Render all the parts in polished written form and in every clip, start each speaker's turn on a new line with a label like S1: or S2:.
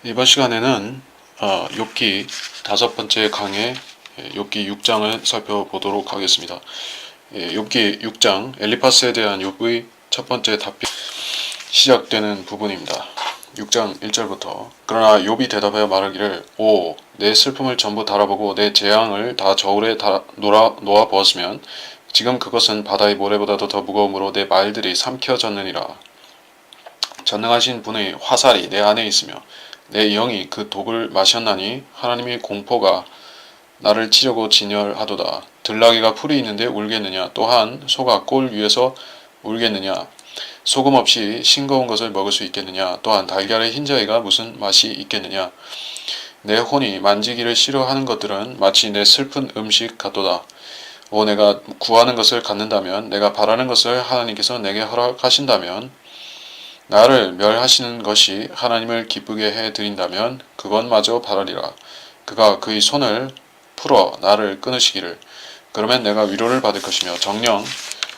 S1: 이번 시간에는 욥기 5번째 강의 욥기 6장을 살펴보도록 하겠습니다. 욥기 6장 엘리파스에 대한 욥의 첫 번째 답변 시작되는 부분입니다. 6장 1절부터 그러나 욥이 대답하여 말하기를 오, 내 슬픔을 전부 달아보고 내 재앙을 다 저울에 놓아 보았으면 지금 그것은 바다의 모래보다도 더 무거움으로 내 말들이 삼켜졌느니라. 전능하신 분의 화살이 내 안에 있으며 내 영이 그 독을 마셨나니 하나님의 공포가 나를 치려고 진열하도다. 들나귀가 풀이 있는데 울겠느냐? 또한 소가 꼴 위에서 울겠느냐? 소금 없이 싱거운 것을 먹을 수 있겠느냐? 또한 달걀의 흰자위가 무슨 맛이 있겠느냐? 내 혼이 만지기를 싫어하는 것들은 마치 내 슬픈 음식 같도다. 오, 내가 구하는 것을 갖는다면, 내가 바라는 것을 하나님께서 내게 허락하신다면, 나를 멸하시는 것이 하나님을 기쁘게 해드린다면 그것마저 바라리라. 그가 그의 손을 풀어 나를 끊으시기를. 그러면 내가 위로를 받을 것이며 정녕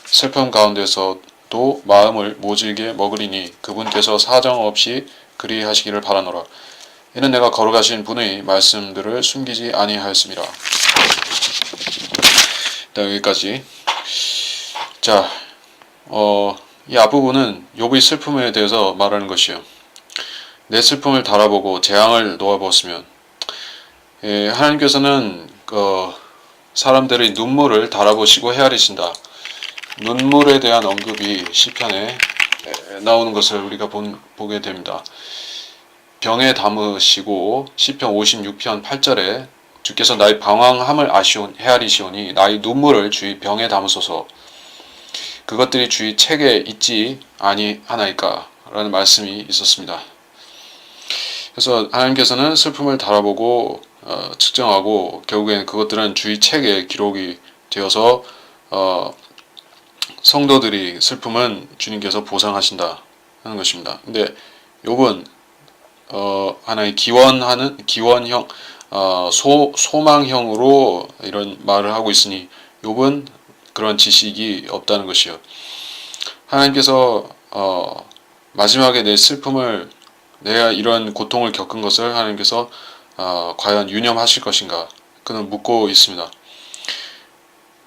S1: 슬픔 가운데서도 마음을 모질게 먹으리니 그분께서 사정 없이 그리하시기를 바라노라. 이는 내가 거룩하신 분의 말씀들을 숨기지 아니하였습니다. 여기까지. 자, 이 앞부분은 욥의 슬픔에 대해서 말하는 것이요. 내 슬픔을 달아보고 재앙을 놓아보았으면 하나님께서는 사람들의 눈물을 달아보시고 헤아리신다. 눈물에 대한 언급이 시편에 나오는 것을 우리가 보게 됩니다. 병에 담으시고 시편 56편 8절에 주께서 나의 방황함을 헤아리시오니 나의 눈물을 주의 병에 담으소서. 그것들이 주의 책에 있지 아니하나이까 라는 말씀이 있었습니다. 그래서 하나님께서는 슬픔을 달아보고 측정하고 결국에는 그것들은 주의 책에 기록이 되어서 성도들이 슬픔은 주님께서 보상하신다 하는 것입니다. 근데 욥은 하나의 기원형 소망형으로 이런 말을 하고 있으니 욥은 그런 지식이 없다는 것이요. 하나님께서 마지막에 내 슬픔을, 내가 이런 고통을 겪은 것을 하나님께서 과연 유념하실 것인가? 그는 묻고 있습니다.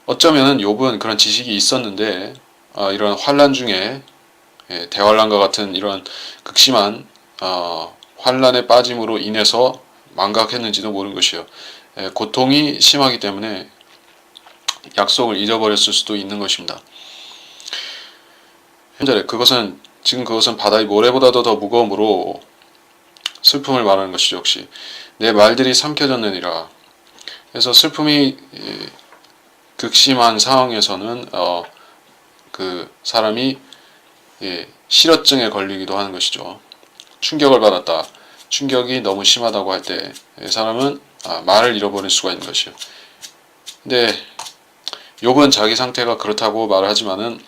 S1: 어쩌면 욥은 그런 지식이 있었는데 이런 환난 중에 대환란과 같은 이런 극심한 환난에 빠짐으로 인해서 망각했는지도 모르는 것이요. 고통이 심하기 때문에 약속을 잊어버렸을 수도 있는 것입니다. 현재 지금 그것은 바다의 모래보다도 더 무거움으로 슬픔을 말하는 것이죠. 역시 내 말들이 삼켜졌느니라. 그래서 슬픔이 극심한 상황에서는 그 사람이 실어증에 걸리기도 하는 것이죠. 충격을 받았다. 충격이 너무 심하다고 할 때 사람은 말을 잃어버릴 수가 있는 것이요. 근데 욥은 자기 상태가 그렇다고 말을 하지만은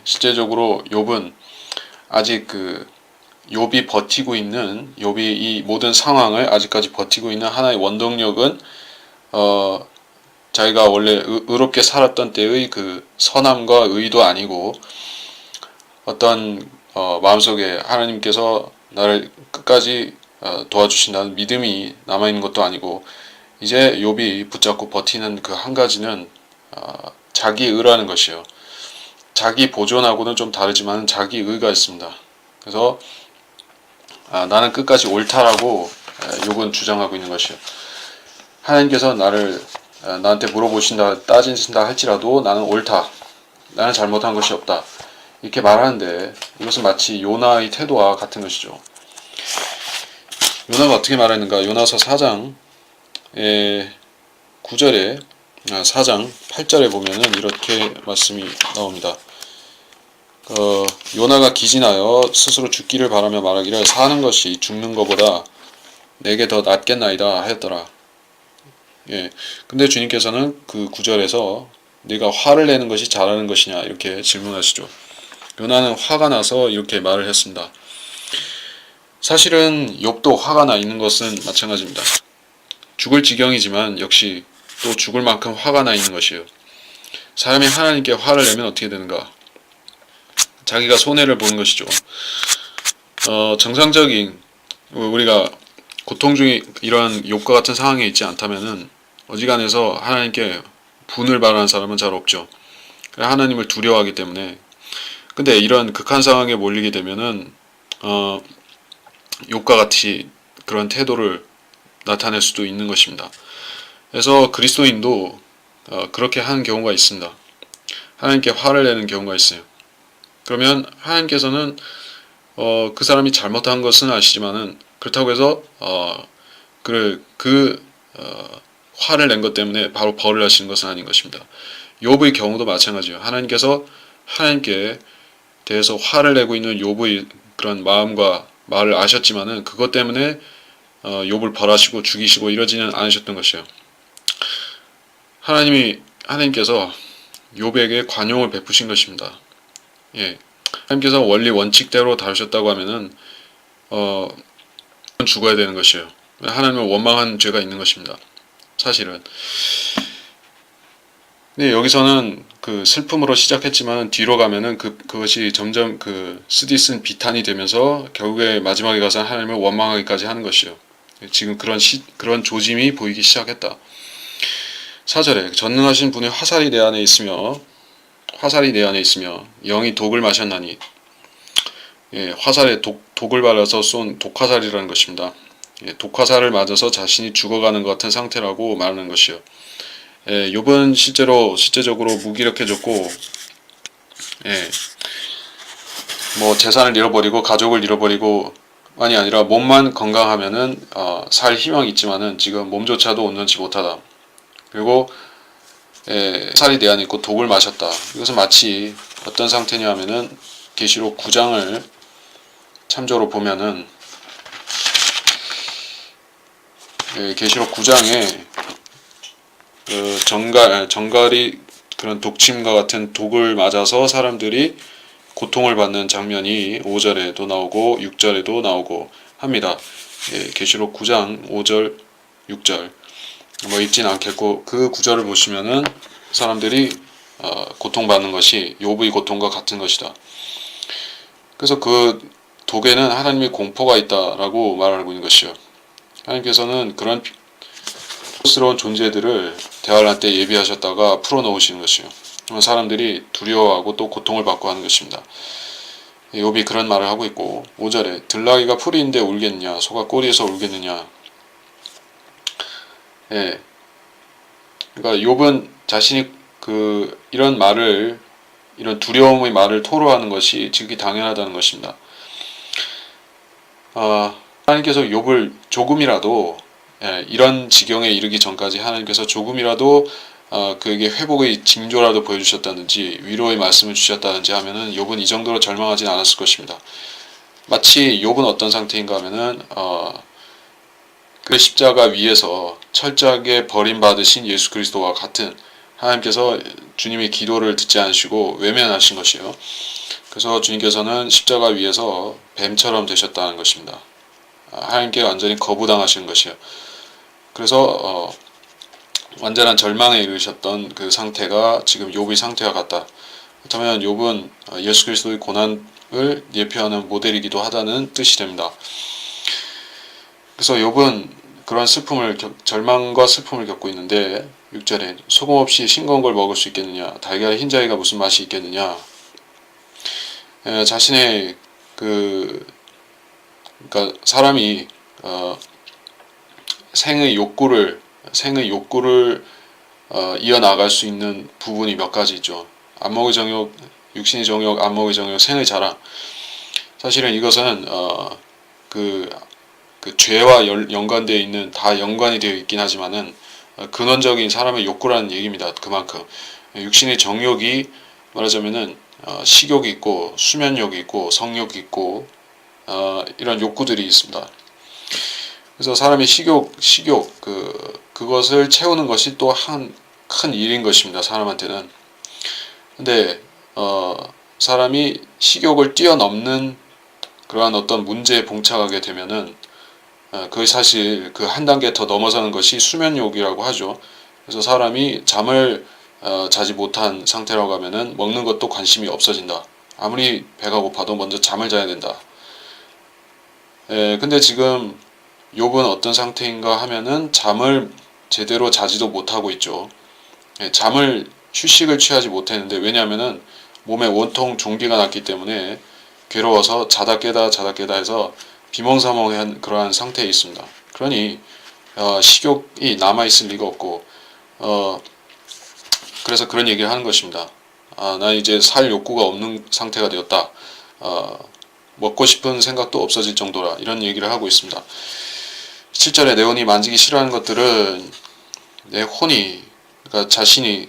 S1: 실제적으로 욥은 아직 욥이 버티고 있는, 욥이 이 모든 상황을 아직까지 버티고 있는 하나의 원동력은 자기가 원래 의롭게 살았던 때의 그 선함과 의도 아니고 어떤 마음속에 하나님께서 나를 끝까지 도와주신다는 믿음이 남아있는 것도 아니고 이제 욥이 붙잡고 버티는 그 한 가지는 자기 의라는 것이에요. 자기 보존하고는 좀 다르지만 자기 의가 있습니다. 그래서 나는 끝까지 옳다라고 욥은 주장하고 있는 것이에요. 하나님께서 나한테 물어보신다, 따지신다 할지라도 나는 옳다. 나는 잘못한 것이 없다. 이렇게 말하는데 이것은 마치 요나의 태도와 같은 것이죠. 요나가 어떻게 말했는가? 요나서 4장 9절에 4장 8절에 보면은 이렇게 말씀이 나옵니다. 요나가 기진하여 스스로 죽기를 바라며 말하기를 사는 것이 죽는 것보다 내게 더 낫겠나이다 하였더라. 근데 주님께서는 그 9절에서 네가 화를 내는 것이 잘하는 것이냐 이렇게 질문하시죠. 요나는 화가 나서 이렇게 말을 했습니다. 사실은 욥도 화가 나 있는 것은 마찬가지입니다. 죽을 지경이지만 역시 또 죽을 만큼 화가 나 있는 것이에요. 사람이 하나님께 화를 내면 어떻게 되는가? 자기가 손해를 보는 것이죠. 정상적인 우리가 고통 중에 이러한 욥과 같은 상황에 있지 않다면은 어지간해서 하나님께 분을 발하는 사람은 잘 없죠. 하나님을 두려워하기 때문에. 근데 이런 극한 상황에 몰리게 되면은 욥과 같이 그런 태도를 나타낼 수도 있는 것입니다. 그래서 그리스도인도 그렇게 하는 경우가 있습니다. 하나님께 화를 내는 경우가 있어요. 그러면 하나님께서는 그 사람이 잘못한 것은 아시지만은 그렇다고 해서 화를 낸 것 때문에 바로 벌을 하시는 것은 아닌 것입니다. 욥의 경우도 마찬가지예요. 하나님께서 하나님께 대해서 화를 내고 있는 욥의 그런 마음과 말을 아셨지만은 그것 때문에 욥을 벌하시고 죽이시고 이러지는 않으셨던 것이에요. 하나님께서 욥에게 관용을 베푸신 것입니다. 예. 하나님께서 원리 원칙대로 다루셨다고 하면은 죽어야 되는 것이에요. 하나님은 원망한 죄가 있는 것입니다. 사실은. 근데 여기서는 그 슬픔으로 시작했지만 뒤로 가면은 그것이 점점 쓰디쓴 비탄이 되면서 결국에 마지막에 가서 하나님을 원망하기까지 하는 것이요. 지금 그런 조짐이 보이기 시작했다. 4절에 전능하신 분의 화살이 내 안에 있으며 영이 독을 마셨나니, 예, 화살에 독을 발라서 쏜 독화살이라는 것입니다. 예, 독화살을 맞아서 자신이 죽어가는 것 같은 상태라고 말하는 것이요. 예, 욥은 실제적으로 무기력해졌고, 예, 뭐 재산을 잃어버리고 가족을 잃어버리고 만이 아니라 몸만 건강하면은 살 희망이 있지만은 지금 몸조차도 온전치 못하다. 그리고 살이 내 안에 있고 독을 마셨다. 이것은 마치 어떤 상태냐 하면은 계시록 9장을 참조로 보면은 계시록 9장에 정갈이 그런 독침과 같은 독을 맞아서 사람들이 고통을 받는 장면이 5절에도 나오고 6절에도 나오고 합니다. 계시록 9장 5절 6절 뭐 읽진 않겠고 그 구절을 보시면은 사람들이 고통받는 것이 욥의 고통과 같은 것이다. 그래서 그 독에는 하나님의 공포가 있다라고 말하고 있는 것이요. 하나님께서는 그런 스러운 존재들을 대환란 때 예비하셨다가 풀어놓으시는 것이요. 사람들이 두려워하고 또 고통을 받고 하는 것입니다. 욥이 그런 말을 하고 있고 5절에 들나귀가 풀이인데 울겠느냐 소가 꼬리에서 울겠느냐. 예. 그러니까 욥은 자신이 이런 두려움의 말을 토로하는 것이 지극히 당연하다는 것입니다. 하나님께서 욥을 조금이라도 이런 지경에 이르기 전까지 하나님께서 조금이라도 그에게 회복의 징조라도 보여주셨다든지 위로의 말씀을 주셨다든지 하면은 욥은 이 정도로 절망하지는 않았을 것입니다. 마치 욥은 어떤 상태인가 하면은 그 십자가 위에서 철저하게 버림받으신 예수 그리스도와 같은 하나님께서 주님의 기도를 듣지 않으시고 외면하신 것이에요. 그래서 주님께서는 십자가 위에서 뱀처럼 되셨다는 것입니다. 하나님께 완전히 거부당하신 것이에요. 그래서 완전한 절망에 이르셨던 그 상태가 지금 욥의 상태와 같다. 그렇다면 욥은 예수 그리스도의 고난을 예표하는 모델이기도 하다는 뜻이 됩니다. 그래서 욥은 그런 절망과 슬픔을 겪고 있는데 6절에 소금 없이 싱거운 걸 먹을 수 있겠느냐 달걀 흰자위가 무슨 맛이 있겠느냐. 자신의 그러니까 사람이 생의 욕구를 이어나갈 수 있는 부분이 몇 가지 있죠. 안목의 정욕, 육신의 정욕, 안목의 정욕, 생의 자랑. 사실은 이것은 그 죄와 연관되어 있는 다 연관이 되어 있긴 하지만은 근원적인 사람의 욕구라는 얘기입니다. 그만큼 육신의 정욕이 말하자면은 식욕이 있고 수면욕이 있고 성욕이 있고 이런 욕구들이 있습니다. 그래서 사람의 식욕 그것을 채우는 것이 또 큰 일인 것입니다. 사람한테는. 근데 사람이 식욕을 뛰어넘는 그러한 어떤 문제에 봉착하게 되면은 그 사실 그 한 단계 더 넘어서는 것이 수면욕이라고 하죠. 그래서 사람이 잠을 자지 못한 상태라고 하면은 먹는 것도 관심이 없어진다. 아무리 배가 고파도 먼저 잠을 자야 된다. 근데 지금 욥은 어떤 상태인가 하면은 잠을 제대로 자지도 못하고 있죠. 잠을 휴식을 취하지 못했는데, 왜냐하면은 몸에 온통 종기가 났기 때문에 괴로워서 자다 깨다 자다 깨다 해서 비몽사몽한 그러한 상태에 있습니다. 그러니 식욕이 남아있을 리가 없고, 그래서 그런 얘기를 하는 것입니다. 나 이제 살 욕구가 없는 상태가 되었다. 먹고 싶은 생각도 없어질 정도라, 이런 얘기를 하고 있습니다. 7절에 내 혼이 만지기 싫어하는 것들은 내 혼이, 그러니까 자신이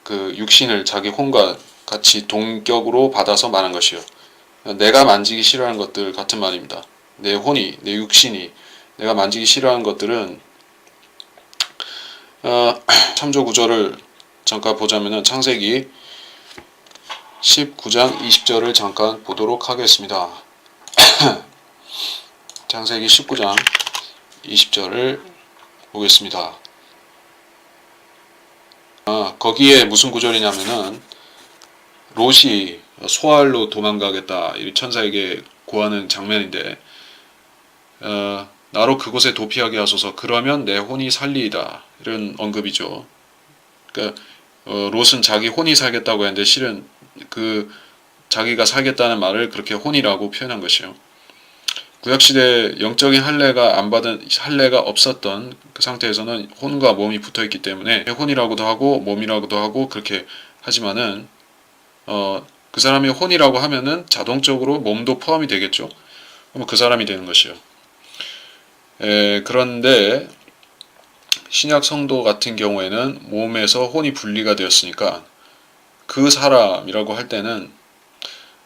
S1: 그 육신을 자기 혼과 같이 동격으로 받아서 말한 것이요. 내가 만지기 싫어하는 것들 같은 말입니다. 내 혼이, 내 육신이 내가 만지기 싫어하는 것들은, 참조 구절을 잠깐 보자면은 창세기 19장 20절을 잠깐 보도록 하겠습니다. 창세기 19장 20절을 보겠습니다. 거기에 무슨 구절이냐면은 롯이 소알로 도망가겠다, 이 천사에게 고하는 장면인데, 나로 그곳에 도피하게 하소서, 그러면 내 혼이 살리이다, 이런 언급이죠. 그러니까 롯은 자기 혼이 살겠다고 했는데 실은 그 자기가 살겠다는 말을 그렇게 혼이라고 표현한 것이요. 구약시대 영적인 할례가 없었던 그 상태에서는 혼과 몸이 붙어있기 때문에 혼이라고도 하고 몸이라고도 하고 그렇게 하지만은 그 사람이 혼이라고 하면은 자동적으로 몸도 포함이 되겠죠. 그러면 그 사람이 되는 것이요. 그런데 신약 성도 같은 경우에는 몸에서 혼이 분리가 되었으니까 그 사람이라고 할 때는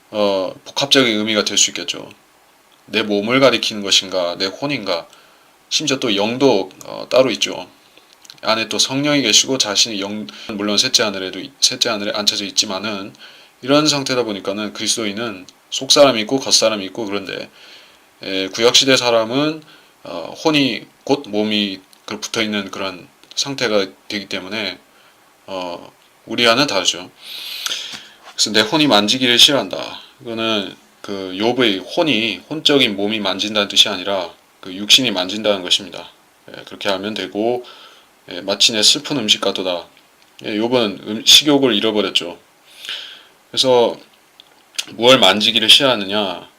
S1: 복합적인 의미가 될 수 있겠죠. 내 몸을 가리키는 것인가, 내 혼인가, 심지어 또 영도 따로 있죠. 안에 또 성령이 계시고 자신의 영, 물론 셋째 하늘에 앉혀져 있지만은, 이런 상태다 보니까는 그리스도인은 속사람이 있고 겉사람이 있고, 그런데 구약시대 사람은 혼이 곧 몸이 붙어있는 그런 상태가 되기 때문에 우리와는 다르죠. 그래서 내 혼이 만지기를 싫어한다. 이거는 그 욥의 혼이, 혼적인 몸이 만진다는 뜻이 아니라 그 육신이 만진다는 것입니다. 그렇게 하면 되고, 마치 내 슬픈 음식 같도다. 욥은 식욕을 잃어버렸죠. 그래서 무엇을 만지기를 싫어하느냐,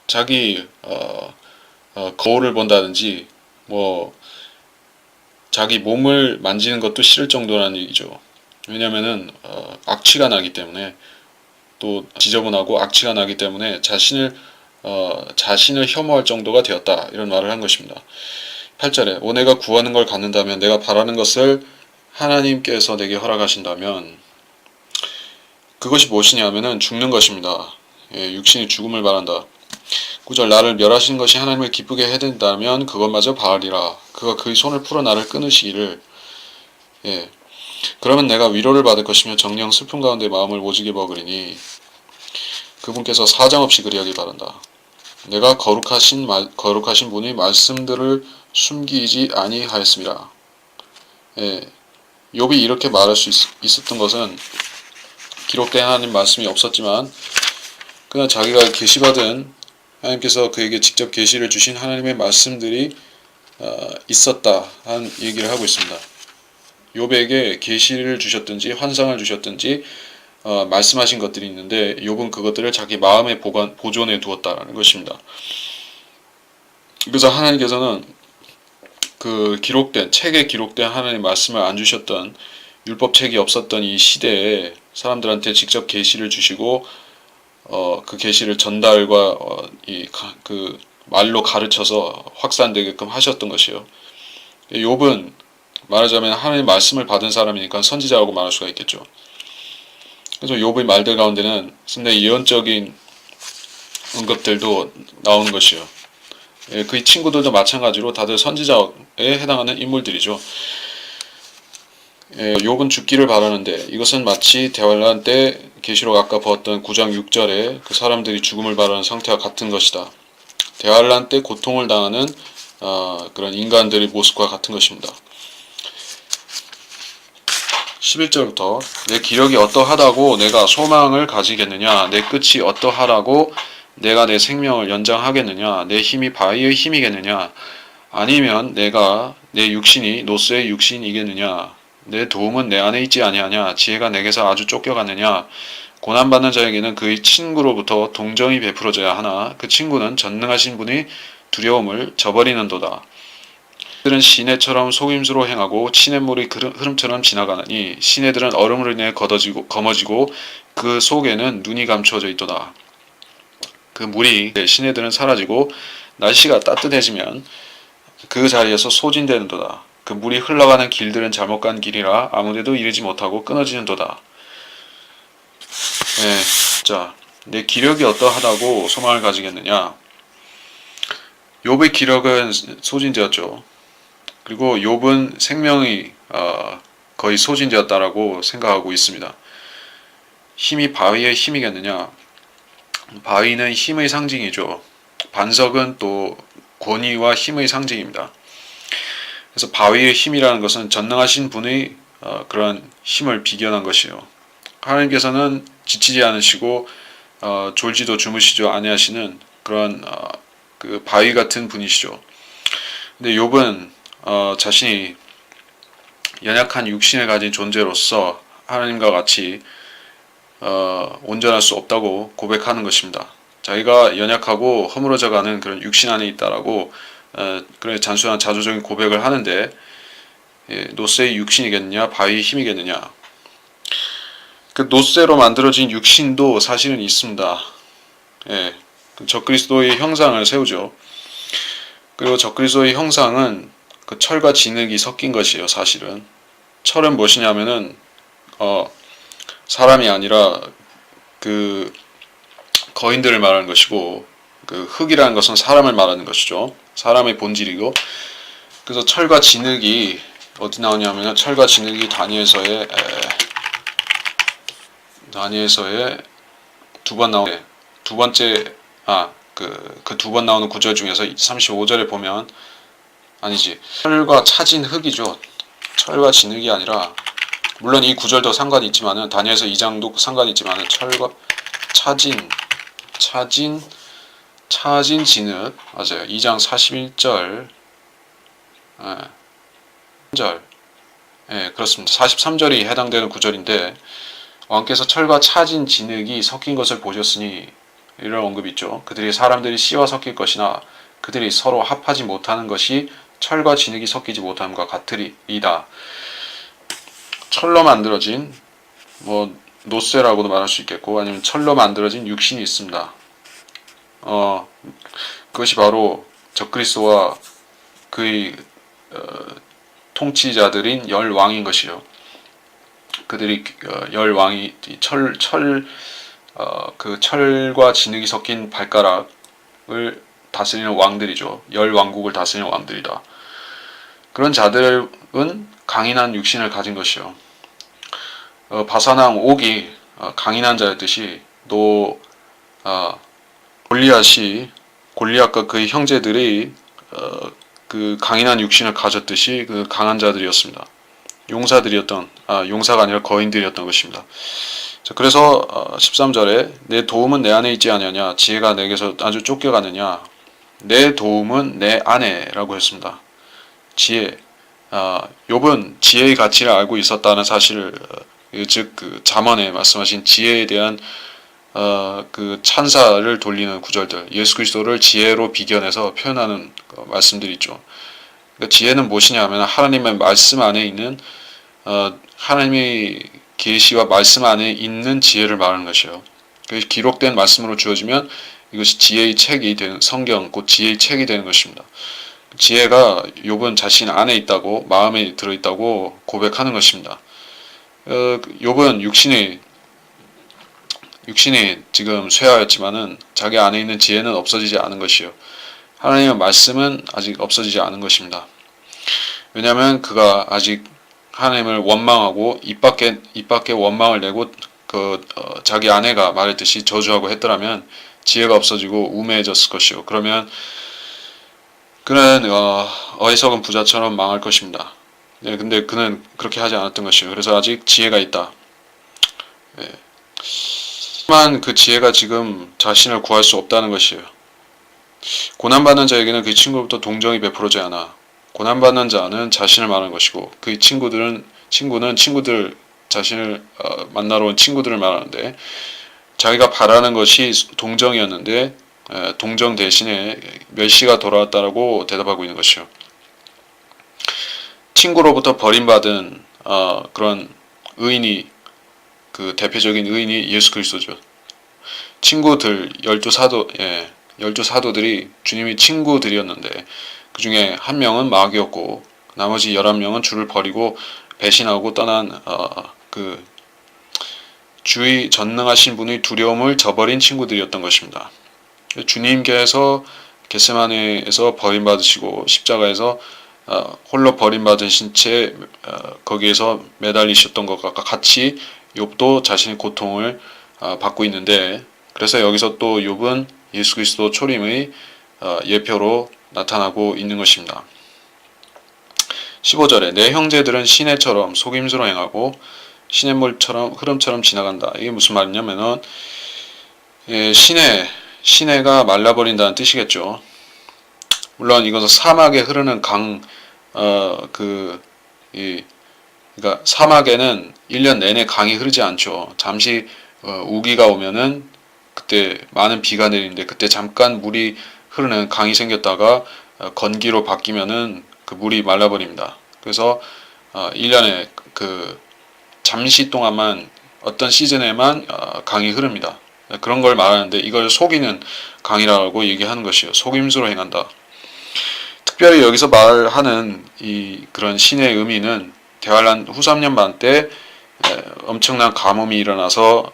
S1: 자기 거울을 본다든지 뭐 자기 몸을 만지는 것도 싫을 정도라는 얘기죠. 왜냐면은 악취가 나기 때문에, 또 지저분하고 악취가 나기 때문에 자신을 혐오할 정도가 되었다, 이런 말을 한 것입니다. 8절에 오 내가 구하는 걸 갖는다면, 내가 바라는 것을 하나님께서 내게 허락하신다면, 그것이 무엇이냐 하면은 죽는 것입니다. 육신이 죽음을 바란다. 9절 나를 멸하시는 것이 하나님을 기쁘게 해댄다면 그것마저 바라리라. 그가 그의 손을 풀어 나를 끊으시기를. 그러면 내가 위로를 받을 것이며 정령 슬픔 가운데 마음을 오지게 먹으리니, 그분께서 사정없이 그리하길 바란다. 내가 거룩하신 분의 말씀들을 숨기지 아니하였습니다. 욥이 이렇게 말할 수 있었던 것은 기록된 하나님 말씀이 없었지만, 그냥 자기가 계시받은, 하나님께서 그에게 직접 계시를 주신 하나님의 말씀들이 있었다 한 얘기를 하고 있습니다. 욥에게 계시를 주셨든지 환상을 주셨든지 말씀하신 것들이 있는데, 욥은 그것들을 자기 마음에 보존해 두었다라는 것입니다. 그래서 하나님께서는 그 책에 기록된 하나님의 말씀을 안 주셨던, 율법책이 없었던 이 시대에 사람들한테 직접 계시를 주시고 그 계시를 전달과 그 말로 가르쳐서 확산되게끔 하셨던 것이요. 욥은 말하자면 하나님의 말씀을 받은 사람이니까 선지자라고 말할 수가 있겠죠. 그래서 욥의 말들 가운데는 상당히 예언적인 언급들도 나오는 것이요. 그의 친구들도 마찬가지로 다들 선지자에 해당하는 인물들이죠. 욥은 죽기를 바라는데, 이것은 마치 대환란 때 계시록 아까 보았던 9장 6절에 그 사람들이 죽음을 바라는 상태와 같은 것이다. 대환란 때 고통을 당하는 그런 인간들의 모습과 같은 것입니다. 11절부터 내 기력이 어떠하다고 내가 소망을 가지겠느냐, 내 끝이 어떠하라고 내가 내 생명을 연장하겠느냐? 내 힘이 바위의 힘이겠느냐? 아니면 내가 내 육신이 노스의 육신이겠느냐? 내 도움은 내 안에 있지 아니하냐? 지혜가 내게서 아주 쫓겨갔느냐? 고난받는 자에게는 그의 친구로부터 동정이 베풀어져야 하나 그 친구는 전능하신 분의 두려움을 저버리는도다. 그들은 시내처럼 속임수로 행하고 시냇물의 흐름처럼 지나가느니 시내들은 얼음으로 인해 검어지고 그 속에는 눈이 감추어져 있도다. 그 물이 시내들은 사라지고 날씨가 따뜻해지면 그 자리에서 소진되는도다. 그 물이 흘러가는 길들은 잘못 간 길이라 아무데도 이르지 못하고 끊어지는도다. 자, 내 기력이 어떠하다고 소망을 가지겠느냐? 욥의 기력은 소진되었죠. 그리고 욥은 생명이 거의 소진되었다라고 생각하고 있습니다. 힘이 바위의 힘이겠느냐? 바위는 힘의 상징이죠. 반석은 또 권위와 힘의 상징입니다. 그래서 바위의 힘이라는 것은 전능하신 분의 그런 힘을 비견한 것이요. 하나님께서는 지치지 않으시고 졸지도 주무시지 아니하시는 그런 그 바위 같은 분이시죠. 근데 욥은 자신이 연약한 육신을 가진 존재로서 하나님과 같이 온전할 수 없다고 고백하는 것입니다. 자기가 연약하고 허물어져가는 그런 육신 안에 있다라고 그런 단순한 자조적인 고백을 하는데 노스의 육신이겠느냐 바위의 힘이겠느냐. 그 노스로 만들어진 육신도 사실은 있습니다. 적그리스도의 형상을 세우죠. 그리고 적그리스도의 형상은 그 철과 진흙이 섞인 것이에요. 사실은 철은 무엇이냐면은 사람이 아니라 그 거인들을 말하는 것이고 그 흙이라는 것은 사람을 말하는 것이죠. 사람의 본질이고 그래서 철과 진흙이 어디 나오냐면 철과 진흙이 다니엘서에 두 번 나오는 두 번째 그 두 번 나오는 구절 중에서 35절에 보면 아니지 철과 차진 흙이죠. 철과 진흙이 아니라 물론 이 구절도 상관이 있지만은 다니엘서 2장도 상관이 있지만은 철과 차진 진흙 맞아요. 2장 41절 그렇습니다. 43절이 해당되는 구절인데 왕께서 철과 차진 진흙이 섞인 것을 보셨으니 이런 언급이 있죠. 그들이 사람들이 씨와 섞일 것이나 그들이 서로 합하지 못하는 것이 철과 진흙이 섞이지 못함과 같으리이다. 철로 만들어진 노쇠라고도 말할 수 있겠고 아니면 철로 만들어진 육신이 있습니다. 그것이 바로 적그리스도와 그의 통치자들인 열 왕인 것이요. 그들이 열 왕이 그 철과 진흙이 섞인 발가락을 다스리는 왕들이죠. 열 왕국을 다스리는 왕들이다. 그런 자들은 강인한 육신을 가진 것이요. 바사왕 옥이 강인한 자였듯이 또 골리앗과 그의 형제들이 그 강인한 육신을 가졌듯이 그 강한 자들이었습니다. 용사가 아니라 거인들이었던 것입니다. 자, 그래서 13절에 내 도움은 내 안에 있지 않느냐 지혜가 내게서 아주 쫓겨가느냐. 내 도움은 내 안에라고 했습니다. 지혜. 욥은 지혜의 가치를 알고 있었다는 사실을 즉 그 잠언에 말씀하신 지혜에 대한 그 찬사를 돌리는 구절들, 예수 그리스도를 지혜로 비견해서 표현하는 말씀들이 있죠. 그러니까 지혜는 무엇이냐 하면 하나님의 말씀 안에 있는 하나님의 계시와 말씀 안에 있는 지혜를 말하는 것이에요. 그래서 기록된 말씀으로 주어지면 이것이 지혜의 책이 되는 성경, 곧 지혜의 책이 되는 것입니다. 지혜가 욥은 자신 안에 있다고 마음에 들어있다고 고백하는 것입니다. 욥은 육신이 지금 쇠하였지만은 자기 안에 있는 지혜는 없어지지 않은 것이요. 하나님의 말씀은 아직 없어지지 않은 것입니다. 왜냐하면 그가 아직 하나님을 원망하고 입 밖에 원망을 내고 자기 아내가 말했듯이 저주하고 했더라면 지혜가 없어지고 우매해졌을 것이요. 그러면 그는 어리석은 부자처럼 망할 것입니다. 근데 그는 그렇게 하지 않았던 것이요. 그래서 아직 지혜가 있다. 하지만 그 지혜가 지금 자신을 구할 수 없다는 것이에요. 고난받는 자에게는 그 친구로부터 동정이 베풀어지지 않아. 고난받는 자는 자신을 말하는 것이고 그 친구는 친구들 자신을 만나러 온 친구들을 말하는데 자기가 바라는 것이 동정이었는데 동정 대신에 멸시가 돌아왔다라고 대답하고 있는 것이요. 친구로부터 버림받은 그런 의인이 그 대표적인 의인이 예수 그리스도죠. 친구들 12사도들이 주님의 친구들이었는데 그 중에 한 명은 마귀였고 나머지 11명은 주를 버리고 배신하고 떠난 그 주의 전능하신 분의 두려움을 저버린 친구들이었던 것입니다. 주님께서 겟세마네에서 버림받으시고 십자가에서 홀로 버림받으신 채 거기에서 매달리셨던 것과 같이 욥도 자신의 고통을 받고 있는데 그래서 여기서 또 욥은 예수 그리스도 초림의 예표로 나타나고 있는 것입니다. 15절에 내 형제들은 시내처럼 속임수로 행하고 시냇물처럼 흐름처럼 지나간다. 이게 무슨 말이냐면은 시내가 말라버린다는 뜻이겠죠. 물론 이것은 사막에 흐르는 그러니까 사막에는 1년 내내 강이 흐르지 않죠. 잠시 우기가 오면은 그때 많은 비가 내리는데 그때 잠깐 물이 흐르는 강이 생겼다가 건기로 바뀌면은 그 물이 말라버립니다. 그래서 1년에 그 잠시 동안만 어떤 시즌에만 강이 흐릅니다. 그런 걸 말하는데 이걸 속이는 강이라고 얘기하는 것이요. 속임수로 행한다. 특별히 여기서 말하는 그런 신의 의미는 대환란 후 3년 반 때 엄청난 가뭄이 일어나서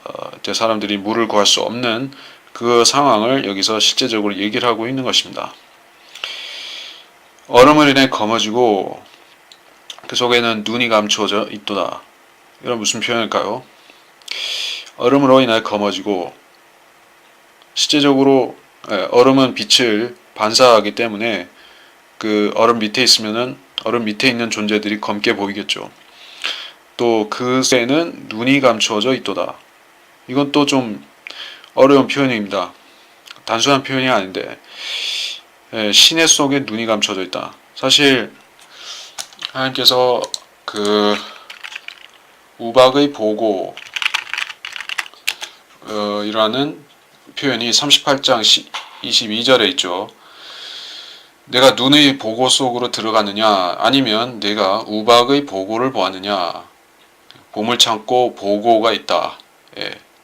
S1: 사람들이 물을 구할 수 없는 그 상황을 여기서 실제적으로 얘기를 하고 있는 것입니다. 얼음을 인해 검어지고 그 속에는 눈이 감추어져 있도다. 이런 무슨 표현일까요? 얼음으로 인해 검어지고 실제적으로 얼음은 빛을 반사하기 때문에 그 얼음 밑에 있으면은 얼음 밑에 있는 존재들이 검게 보이겠죠. 또 그 속에는 눈이 감추어져 있도다. 이건 또 좀 어려운 표현입니다. 단순한 표현이 아닌데 시내 속에 눈이 감춰져 있다. 사실 하나님께서 그 우박의 보고 이라는 표현이 38장 22절에 있죠. 내가 눈의 보고 속으로 들어갔느냐 아니면 내가 우박의 보고를 보았느냐. 봄을 참고 보고가 있다.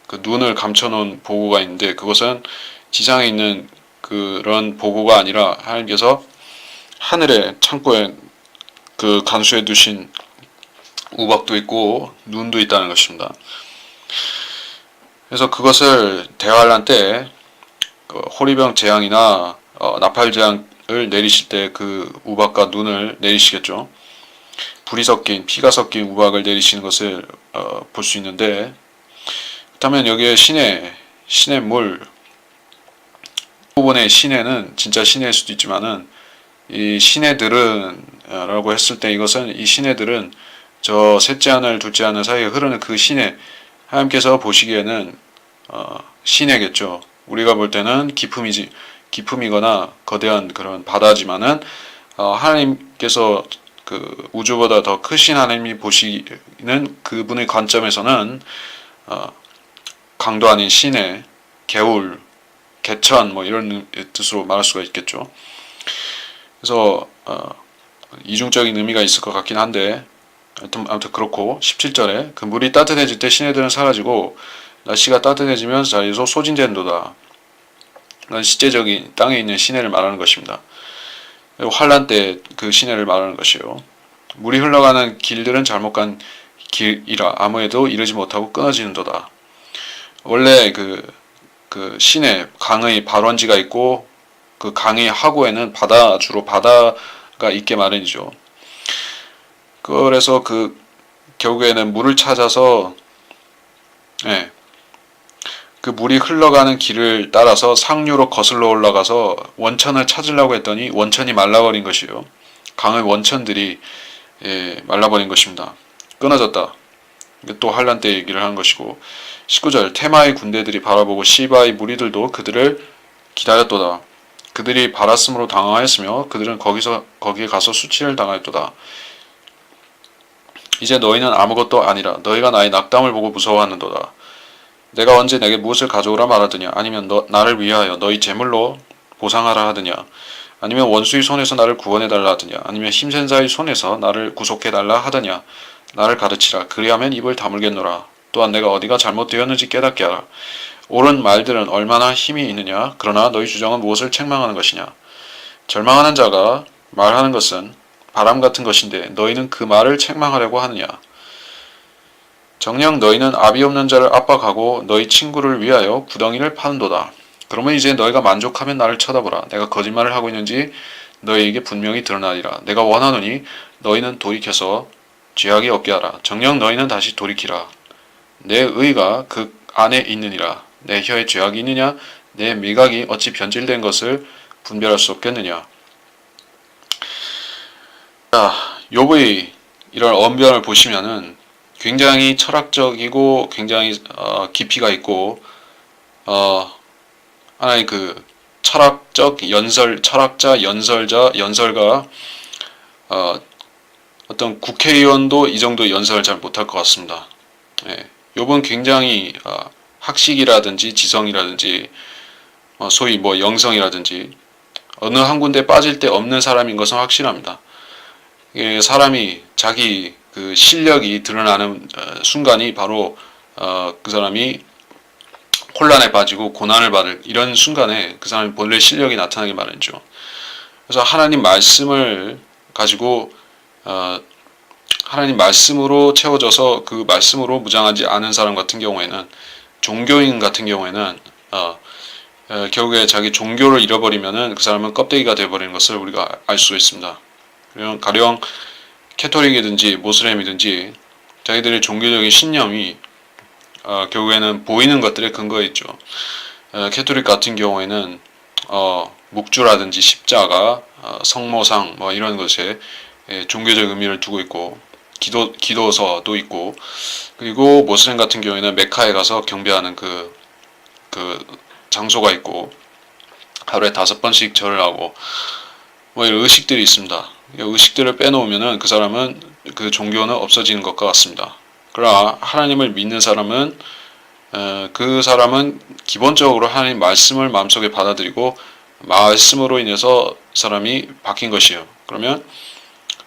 S1: 그 눈을 감춰놓은 보고가 있는데 그것은 지상에 있는 그런 보고가 아니라 하나님께서 하늘에 창고에 그 간수해 두신 우박도 있고 눈도 있다는 것입니다. 그래서 그것을 대환란 때 호리병 재앙이나 나팔 재앙을 내리실 때 그 우박과 눈을 내리시겠죠. 불이 섞인 피가 섞인 우박을 내리시는 것을 볼 수 있는데 그렇다면 여기에 신의 물 부분의 신해는 진짜 신해일 수도 있지만은 이 신해들은 라고 했을 때 이것은 이 신해들은 저 셋째 하늘 둘째 하늘 사이에 흐르는 그 신해 하나님께서 보시기에는 신해겠죠. 우리가 볼 때는 기품이거나 거대한 그런 바다지만은 하나님께서 그 우주보다 더 크신 하나님이 보시는 그분의 관점에서는 강도 아닌 신해, 개울, 개천 뭐 이런 뜻으로 말할 수가 있겠죠. 그래서 이중적인 의미가 있을 것 같긴 한데 아무튼 그렇고 17절에 그 물이 따뜻해질 때 신해들은 사라지고 날씨가 따뜻해지면 자리에서 소진된도다. 이건 실제적인 땅에 있는 신해를 말하는 것입니다. 환란 때 그 신해를 말하는 것이요. 물이 흘러가는 길들은 잘못 간 길이라 아무에도 이르지 못하고 끊어지는도다. 원래 그 신해 강의 발원지가 있고 그 강의 하구에는 주로 바다가 있게 마련이죠. 그래서 그 결국에는 물을 찾아서 그 물이 흘러가는 길을 따라서 상류로 거슬러 올라가서 원천을 찾으려고 했더니 원천이 말라버린 것이요. 강의 원천들이 말라버린 것입니다. 끊어졌다. 이게 또 환란 때 얘기를 하는 것이고 19절 테마의 군대들이 바라보고 시바의 무리들도 그들을 기다렸도다. 그들이 바랐으므로 당황하였으며 그들은 거기에 가서 수치를 당하였도다. 이제 너희는 아무것도 아니라 너희가 나의 낙담을 보고 무서워하는도다. 내가 언제 내게 무엇을 가져오라 말하더냐 아니면 나를 위하여 너희 제물로 보상하라 하더냐 아니면 원수의 손에서 나를 구원해달라 하더냐 아니면 힘센 자의 손에서 나를 구속해달라 하더냐 나를 가르치라 그리하면 입을 다물겠노라. 또한 내가 어디가 잘못되었는지 깨닫게 하라. 옳은 말들은 얼마나 힘이 있느냐 그러나 너희 주장은 무엇을 책망하는 것이냐. 절망하는 자가 말하는 것은 바람 같은 것인데 너희는 그 말을 책망하려고 하느냐. 정녕 너희는 아비 없는 자를 압박하고 너희 친구를 위하여 구덩이를 파는도다. 그러면 이제 너희가 만족하면 나를 쳐다보라. 내가 거짓말을 하고 있는지 너희에게 분명히 드러나리라. 내가 원하노니 너희는 돌이켜서 죄악이 없게 하라. 정녕 너희는 다시 돌이키라. 내 의가 그 안에 있느니라. 내 혀에 죄악이 있느냐? 내 미각이 어찌 변질된 것을 분별할 수 없겠느냐? 자, 욥의 이런 언변을 보시면은 굉장히 철학적이고 굉장히 깊이가 있고 하나의 그 철학적 철학자, 연설가 어떤 국회의원도 이 정도 연설을 잘 못할 것 같습니다. 예, 욥은 굉장히 학식이라든지 지성이라든지 소위 뭐 영성이라든지 어느 한 군데 빠질 데 없는 사람인 것은 확실합니다. 예, 사람이 자기 그 실력이 드러나는 순간이 바로 그 사람이 혼란에 빠지고 고난을 받을 이런 순간에 그 사람이 본래 실력이 나타나기 마련이죠. 그래서 하나님 말씀을 가지고 하나님 말씀으로 채워져서 그 말씀으로 무장하지 않은 사람 같은 경우에는 종교인 같은 경우에는 결국에 자기 종교를 잃어버리면은 그 사람은 껍데기가 되어버리는 것을 우리가 알 수 있습니다. 가령 캐토릭이든지 모슬렘이든지 자기들의 종교적인 신념이 결국에는 보이는 것들에 근거해 있죠. 캐토릭 같은 경우에는 묵주라든지 십자가, 성모상 뭐 이런 것에 종교적 의미를 두고 있고 기도서도 있고 그리고 모슬렘 같은 경우에는 메카에 가서 경배하는 그 장소가 있고 하루에 5번씩 절을 하고 뭐 이런 의식들이 있습니다. 의식들을 빼놓으면은 그 사람은 그 종교는 없어지는 것과 같습니다. 그러나 하나님을 믿는 사람은 그 사람은 기본적으로 하나님 말씀을 마음속에 받아들이고 말씀으로 인해서 사람이 바뀐 것이에요. 그러면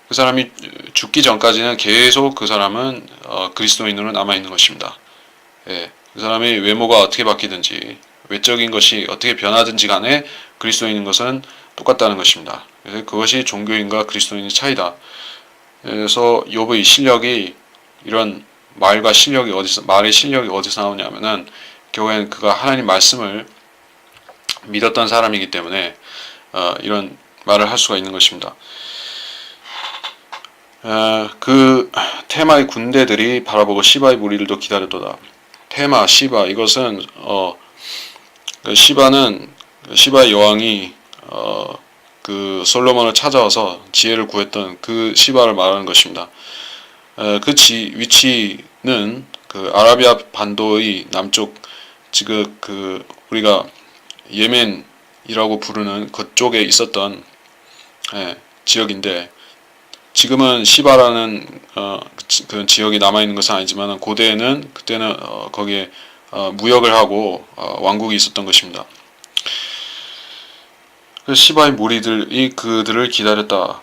S1: 그 사람이 죽기 전까지는 계속 그 사람은 그리스도인으로 남아있는 것입니다. 예, 그 사람의 외모가 어떻게 바뀌든지 외적인 것이 어떻게 변하든지 간에 그리스도인인 것은 똑같다는 것입니다. 그래서 그것이 종교인과 그리스도인의 차이다. 그래서 욥의 실력이 이런 말의 실력이 어디서 나오냐면은 결국엔 그가 하나님 말씀을 믿었던 사람이기 때문에 이런 말을 할 수가 있는 것입니다. 그 테마의 군대들이 바라보고 시바의 무리들도 기다렸도다. 테마, 시바 이것은 시바의 여왕이 그 솔로몬을 찾아와서 지혜를 구했던 그 시바를 말하는 것입니다. 그 위치는 그 아라비아 반도의 남쪽 지금 그 우리가 예멘이라고 부르는 그쪽에 있었던 지역인데 지금은 시바라는 그 지역이 남아 있는 것은 아니지만 그때는 거기에 무역을 하고 왕국이 있었던 것입니다. 시바의 무리들이 그들을 기다렸다.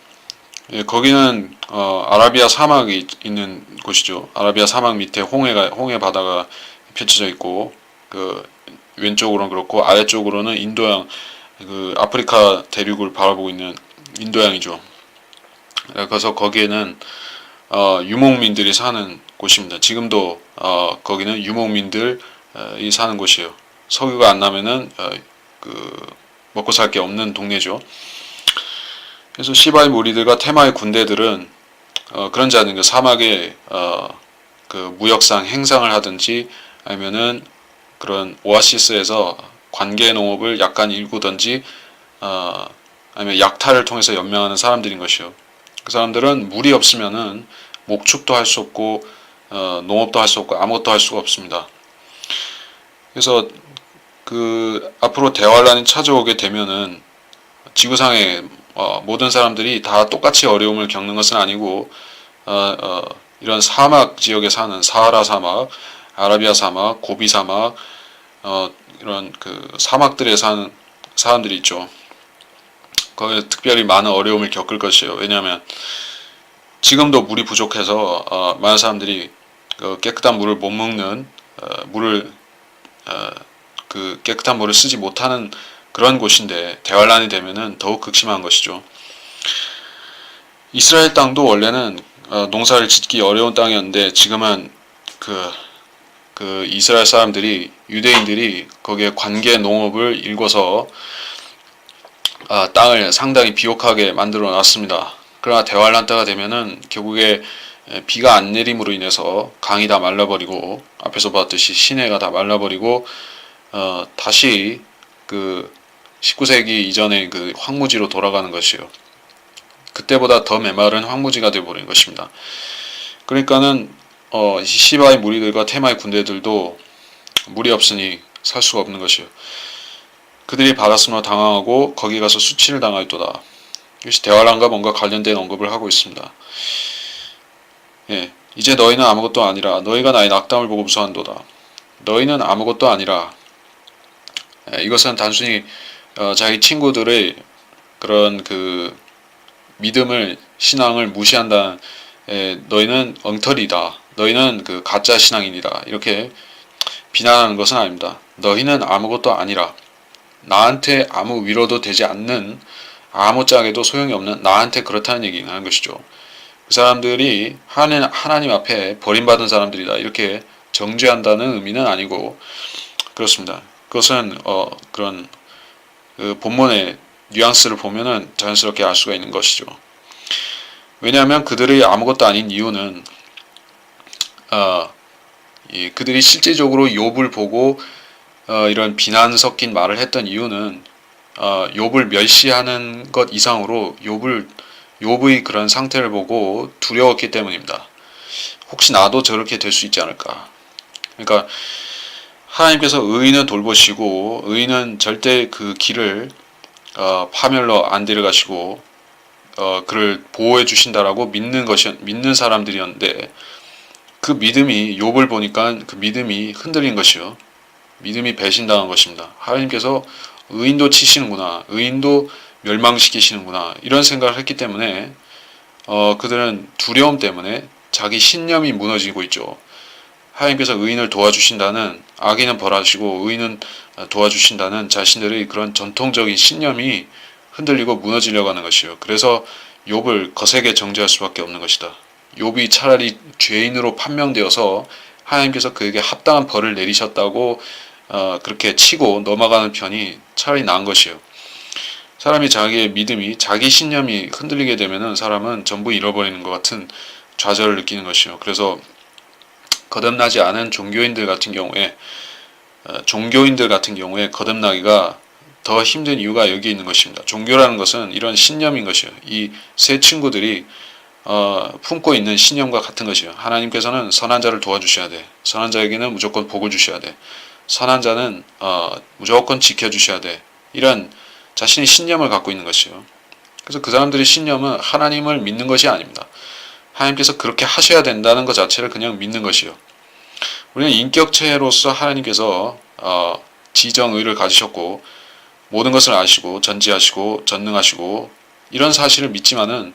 S1: 예, 거기는 아라비아 사막이 있는 곳이죠. 아라비아 사막 밑에 홍해 바다가 펼쳐져 있고 그 왼쪽으로는 그렇고 아래쪽으로는 인도양 그 아프리카 대륙을 바라보고 있는 인도양이죠. 그래서 거기에는 유목민들이 사는 곳입니다. 지금도 거기는 유목민들이 사는 곳이에요. 석유가 안 나면은 먹고 살 게 없는 동네죠. 그래서 시바의 무리들과 테마의 군대들은 그런 자는 그 사막에 그 무역상 행상을 하든지 아니면은 그런 오아시스에서 관계 농업을 약간 일구든지 아니면 약탈을 통해서 연명하는 사람들인 것이요. 그 사람들은 물이 없으면은 목축도 할 수 없고 농업도 할 수 없고 아무것도 할 수가 없습니다. 그래서 앞으로 대환란이 찾아오게 되면은 지구상의 모든 사람들이 다 똑같이 어려움을 겪는 것은 아니고 이런 사막 지역에 사는 사하라 사막, 아라비아 사막, 고비 사막, 이런 사막들에 사는 사람들이 있죠. 거기에 특별히 많은 어려움을 겪을 것이에요. 왜냐하면 지금도 물이 부족해서 많은 사람들이 깨끗한 물을 못 먹는 깨끗한 물을 쓰지 못하는 그런 곳인데 대환란이 되면은 더욱 극심한 것이죠. 이스라엘 땅도 원래는 농사를 짓기 어려운 땅이었는데 지금은 이스라엘 사람들이 유대인들이 거기에 관계 농업을 일궈서 땅을 상당히 비옥하게 만들어 놨습니다. 그러나 대환란 때가 되면은 결국에 비가 안 내림으로 인해서 강이 다 말라버리고 앞에서 봤듯이 시내가 다 말라버리고 다시 19세기 이전의 황무지로 돌아가는 것이요. 그때보다 더 메마른 황무지가 되어버린 것입니다. 그러니까는 시바의 무리들과 테마의 군대들도 물이 없으니 살 수가 없는 것이요. 그들이 받았으므로 당황하고 거기 가서 수치를 당하였도다. 이것이 대환란과 뭔가 관련된 언급을 하고 있습니다. 예, 이제 너희는 아무것도 아니라 너희가 나의 낙담을 보고 무서워한도다. 너희는 아무것도 아니라 이것은 단순히 자기 친구들의 그런 믿음을 신앙을 무시한다. 너희는 엉터리다. 너희는 가짜 신앙인이다. 이렇게 비난하는 것은 아닙니다. 너희는 아무것도 아니라 나한테 아무 위로도 되지 않는 아무짝에도 소용이 없는 나한테 그렇다는 얘기를 하는 것이죠. 그 사람들이 하나님 앞에 버림받은 사람들이다. 이렇게 정죄한다는 의미는 아니고 그렇습니다. 그것은 그런 본문의 뉘앙스를 보면은 자연스럽게 알 수가 있는 것이죠. 왜냐하면 그들이 아무것도 아닌 이유는 그들이 실제적으로 욥을 보고 이런 비난 섞인 말을 했던 이유는 욥을 멸시하는 것 이상으로 욥의 그런 상태를 보고 두려웠기 때문입니다. 혹시 나도 저렇게 될 수 있지 않을까. 그러니까 하나님께서 의인은 돌보시고 의인은 절대 그 길을 파멸로 안 데려가시고 그를 보호해 주신다라고 믿는 사람들이었는데 그 믿음이 욥을 보니까 그 믿음이 흔들린 것이요. 믿음이 배신당한 것입니다. 하나님께서 의인도 치시는구나. 의인도 멸망시키시는구나. 이런 생각을 했기 때문에 그들은 두려움 때문에 자기 신념이 무너지고 있죠. 하나님께서 의인을 도와주신다는 악인은 벌하시고 의인은 도와주신다는 자신들의 그런 전통적인 신념이 흔들리고 무너지려고 하는 것이요. 그래서 욥을 거세게 정죄할 수밖에 없는 것이다. 욥이 차라리 죄인으로 판명되어서 하나님께서 그에게 합당한 벌을 내리셨다고 그렇게 치고 넘어가는 편이 차라리 나은 것이요. 사람이 자기의 믿음이 자기 신념이 흔들리게 되면은 사람은 전부 잃어버리는 것 같은 좌절을 느끼는 것이요. 그래서 거듭나지 않은 종교인들 같은 경우에 거듭나기가 더 힘든 이유가 여기 있는 것입니다. 종교라는 것은 이런 신념인 것이요. 이 세 친구들이 품고 있는 신념과 같은 것이요. 하나님께서는 선한 자를 도와주셔야 돼. 선한 자에게는 무조건 복을 주셔야 돼. 선한 자는 무조건 지켜주셔야 돼. 이런 자신의 신념을 갖고 있는 것이요. 그래서 그 사람들의 신념은 하나님을 믿는 것이 아닙니다. 하나님께서 그렇게 하셔야 된다는 것 자체를 그냥 믿는 것이요. 우리는 인격체로서 하나님께서 지정의를 가지셨고 모든 것을 아시고 전지하시고 전능하시고 이런 사실을 믿지만은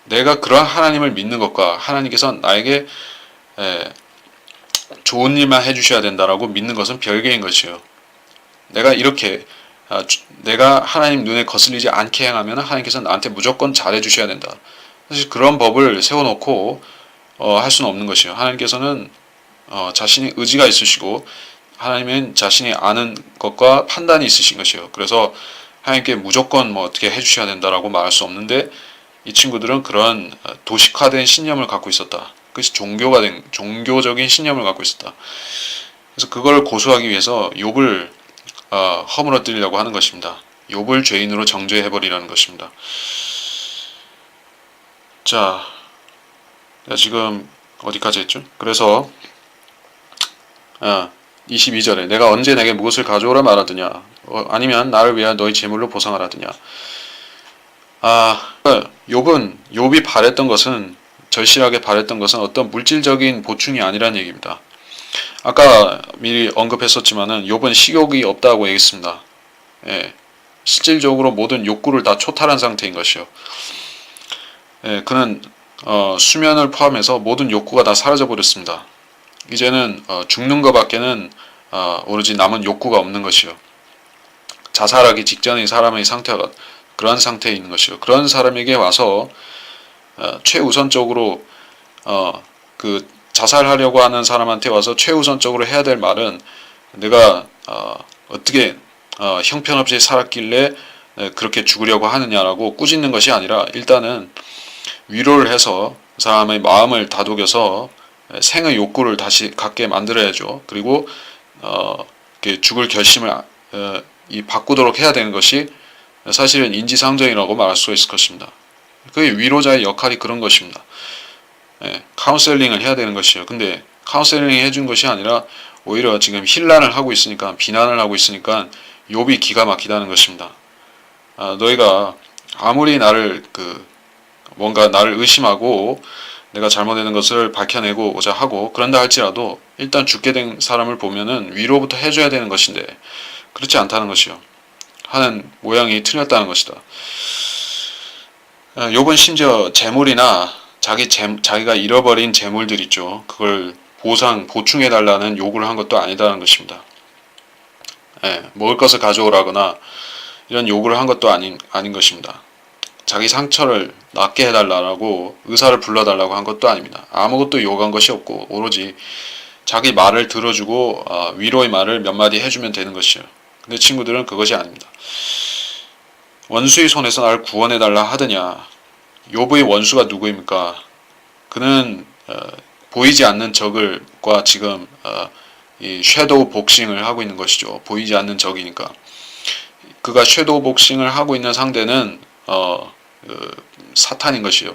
S1: 내가 그러한 하나님을 믿는 것과 하나님께서 나에게 좋은 일만 해주셔야 된다라고 믿는 것은 별개인 것이요. 내가 이렇게 내가 하나님 눈에 거슬리지 않게 행하면 하나님께서 나한테 무조건 잘해 주셔야 된다. 사실 그런 법을 세워놓고 할 수는 없는 것이요. 하나님께서는 자신의 의지가 있으시고 하나님은 자신이 아는 것과 판단이 있으신 것이요. 그래서 하나님께 무조건 어떻게 해주셔야 된다라고 말할 수 없는데 이 친구들은 그런 도식화된 신념을 갖고 있었다. 그것이 종교적인 신념을 갖고 있었다. 그래서 그걸 고수하기 위해서 욥을 허물어뜨리려고 하는 것입니다. 욥을 죄인으로 정죄해버리라는 것입니다. 자, 지금 어디까지 했죠? 그래서 22절에 내가 언제 내게 무엇을 가져오라 말하더냐, 아니면 나를 위하여 너희 재물로 보상하라더냐. 욥이 바랬던 것은, 절실하게 바랬던 것은 어떤 물질적인 보충이 아니라는 얘기입니다. 아까 미리 언급했었지만은 욥은 식욕이 없다고 얘기했습니다. 예, 실질적으로 모든 욕구를 다 초탈한 상태인 것이요. 예, 그는 수면을 포함해서 모든 욕구가 다 사라져 버렸습니다. 이제는 죽는 것밖에는 오로지 남은 욕구가 없는 것이요. 자살하기 직전의 사람의 상태가 그러한 상태에 있는 것이요. 그런 사람에게 와서 최우선적으로 그 자살하려고 하는 사람한테 와서 최우선적으로 해야 될 말은, 내가 어떻게 형편없이 살았길래 그렇게 죽으려고 하느냐라고 꾸짖는 것이 아니라, 일단은 위로를 해서 사람의 마음을 다독여서 생의 욕구를 다시 갖게 만들어야죠. 그리고 죽을 결심을 바꾸도록 해야 되는 것이 사실은 인지상정이라고 말할 수가 있을 것입니다. 그게 위로자의 역할이 그런 것입니다. 카운셀링을 해야 되는 것이요. 근데 카운셀링 해준 것이 아니라 오히려 지금 힐난을 하고 있으니까, 비난을 하고 있으니까 욥이 기가 막히다는 것입니다. 너희가 아무리 뭔가 나를 의심하고 내가 잘못되는 것을 밝혀내고자 하고 그런다 할지라도, 일단 죽게 된 사람을 보면은 위로부터 해줘야 되는 것인데 그렇지 않다는 것이요. 하는 모양이 틀렸다는 것이다. 욥은 심지어 재물이나 자기가 잃어버린 재물들 있죠. 그걸 보충해달라는 요구를 한 것도 아니다는 것입니다. 먹을 것을 가져오라거나 이런 요구를 한 것도 아닌 것입니다. 자기 상처를 낫게 해달라고 의사를 불러달라고 한 것도 아닙니다. 아무것도 요구한 것이 없고 오로지 자기 말을 들어주고 위로의 말을 몇 마디 해주면 되는 것이에요. 근데 친구들은 그것이 아닙니다. 원수의 손에서 나를 구원해달라 하더냐. 욥의 원수가 누구입니까? 그는 보이지 않는 적과 지금 이 섀도우 복싱을 하고 있는 것이죠. 보이지 않는 적이니까. 그가 섀도우 복싱을 하고 있는 상대는 사탄인 것이요.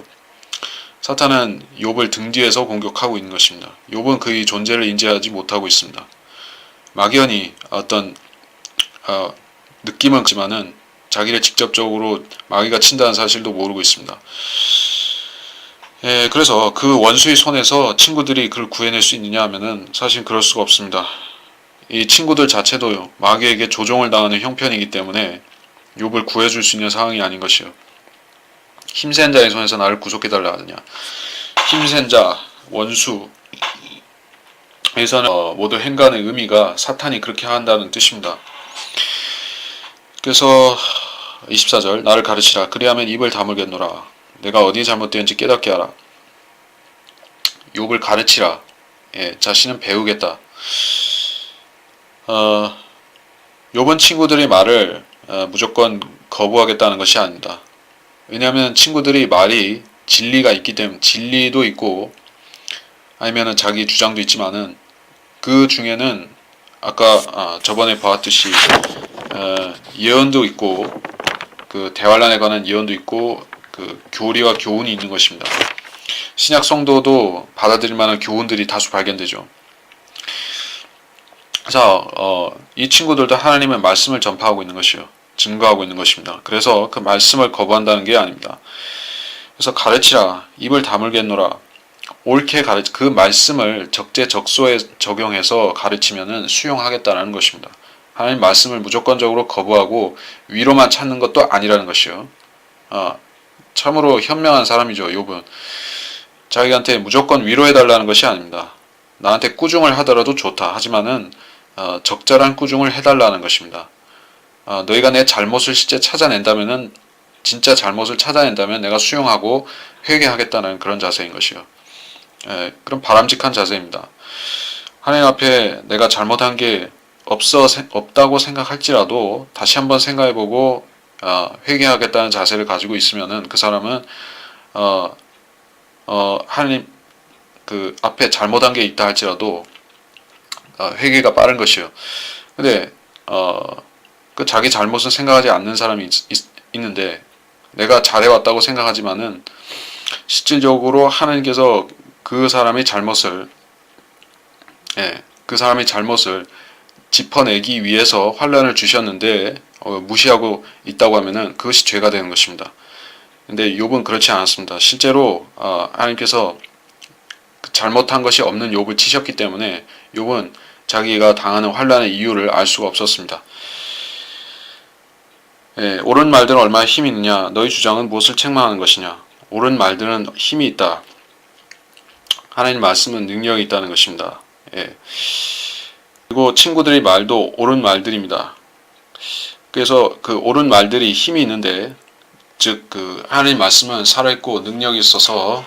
S1: 사탄은 욥을 등 뒤에서 공격하고 있는 것입니다. 욥은 그의 존재를 인지하지 못하고 있습니다. 막연히 어떤 느낌은 있지만은 자기를 직접적으로 마귀가 친다는 사실도 모르고 있습니다. 그래서 그 원수의 손에서 친구들이 그를 구해낼 수 있느냐 하면은 사실 그럴 수가 없습니다. 이 친구들 자체도 마귀에게 조종을 당하는 형편이기 때문에 욥을 구해줄 수 있는 상황이 아닌 것이요. 힘센 자의 손에서 나를 구속해달라 하느냐. 힘센 자, 원수, 에서는 모두 행간의 의미가 사탄이 그렇게 한다는 뜻입니다. 그래서 24절, 나를 가르치라. 그리하면 입을 다물겠노라. 내가 어디 잘못되었는지 깨닫게 하라. 욥을 가르치라. 자신은 배우겠다. 욥은 친구들의 말을 무조건 거부하겠다는 것이 아닙니다. 왜냐하면 친구들이 말이 진리가 있기 때문에, 진리도 있고 아니면은 자기 주장도 있지만은 그 중에는 아까 저번에 보았듯이 예언도 있고, 그 대환란에 관한 예언도 있고, 그 교리와 교훈이 있는 것입니다. 신약 성도도 받아들일 만한 교훈들이 다수 발견되죠. 그래서 이 친구들도 하나님의 말씀을 전파하고 있는 것이요, 증거하고 있는 것입니다. 그래서 그 말씀을 거부한다는 게 아닙니다. 그래서 가르치라. 입을 다물겠노라. 옳게 그 말씀을 적재적소에 적용해서 가르치면은 수용하겠다는 것입니다. 하나님 말씀을 무조건적으로 거부하고 위로만 찾는 것도 아니라는 것이요. 참으로 현명한 사람이죠. 욥은 자기한테 무조건 위로해달라는 것이 아닙니다. 나한테 꾸중을 하더라도 좋다. 하지만은 적절한 꾸중을 해달라는 것입니다. 너희가 내 잘못을 실제 찾아낸다면은, 진짜 잘못을 찾아낸다면 내가 수용하고 회개하겠다는 그런 자세인 것이요. 그런 바람직한 자세입니다. 하나님 앞에 내가 잘못한 게 없다고 생각할지라도 다시 한번 생각해보고 회개하겠다는 자세를 가지고 있으면은 그 사람은 하나님 그 앞에 잘못한 게 있다 할지라도 회개가 빠른 것이요. 근데 그 자기 잘못을 생각하지 않는 사람이 있는데, 내가 잘해왔다고 생각하지만은 실질적으로 하나님께서 그 사람의 잘못을 그 사람의 잘못을 짚어내기 위해서 환난을 주셨는데 무시하고 있다고 하면은 그것이 죄가 되는 것입니다. 근데 욥은 그렇지 않았습니다. 실제로 하나님께서 잘못한 것이 없는 욥을 치셨기 때문에 욥은 자기가 당하는 환난의 이유를 알 수가 없었습니다. 옳은 말들은 얼마나 힘이 있느냐? 너희 주장은 무엇을 책망하는 것이냐? 옳은 말들은 힘이 있다. 하나님 말씀은 능력이 있다는 것입니다. 그리고 친구들의 말도 옳은 말들입니다. 그래서 그 옳은 말들이 힘이 있는데, 즉 그 하나님 말씀은 살아있고 능력이 있어서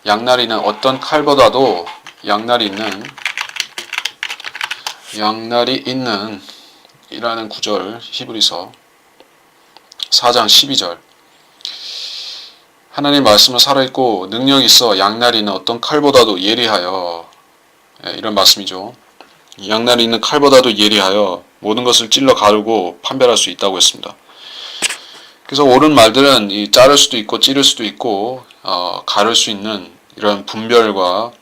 S1: 양날이는 어떤 칼보다도 양날이 있는 이라는 구절, 히브리서 4장 12절. 하나님 말씀은 살아있고 능력이 있어 양날이 있는 어떤 칼보다도 예리하여, 이런 말씀이죠. 양날이 있는 칼보다도 예리하여 모든 것을 찔러 가르고 판별할 수 있다고 했습니다. 그래서 옳은 말들은 자를 수도 있고 찌를 수도 있고 가를 수 있는 이런 분별과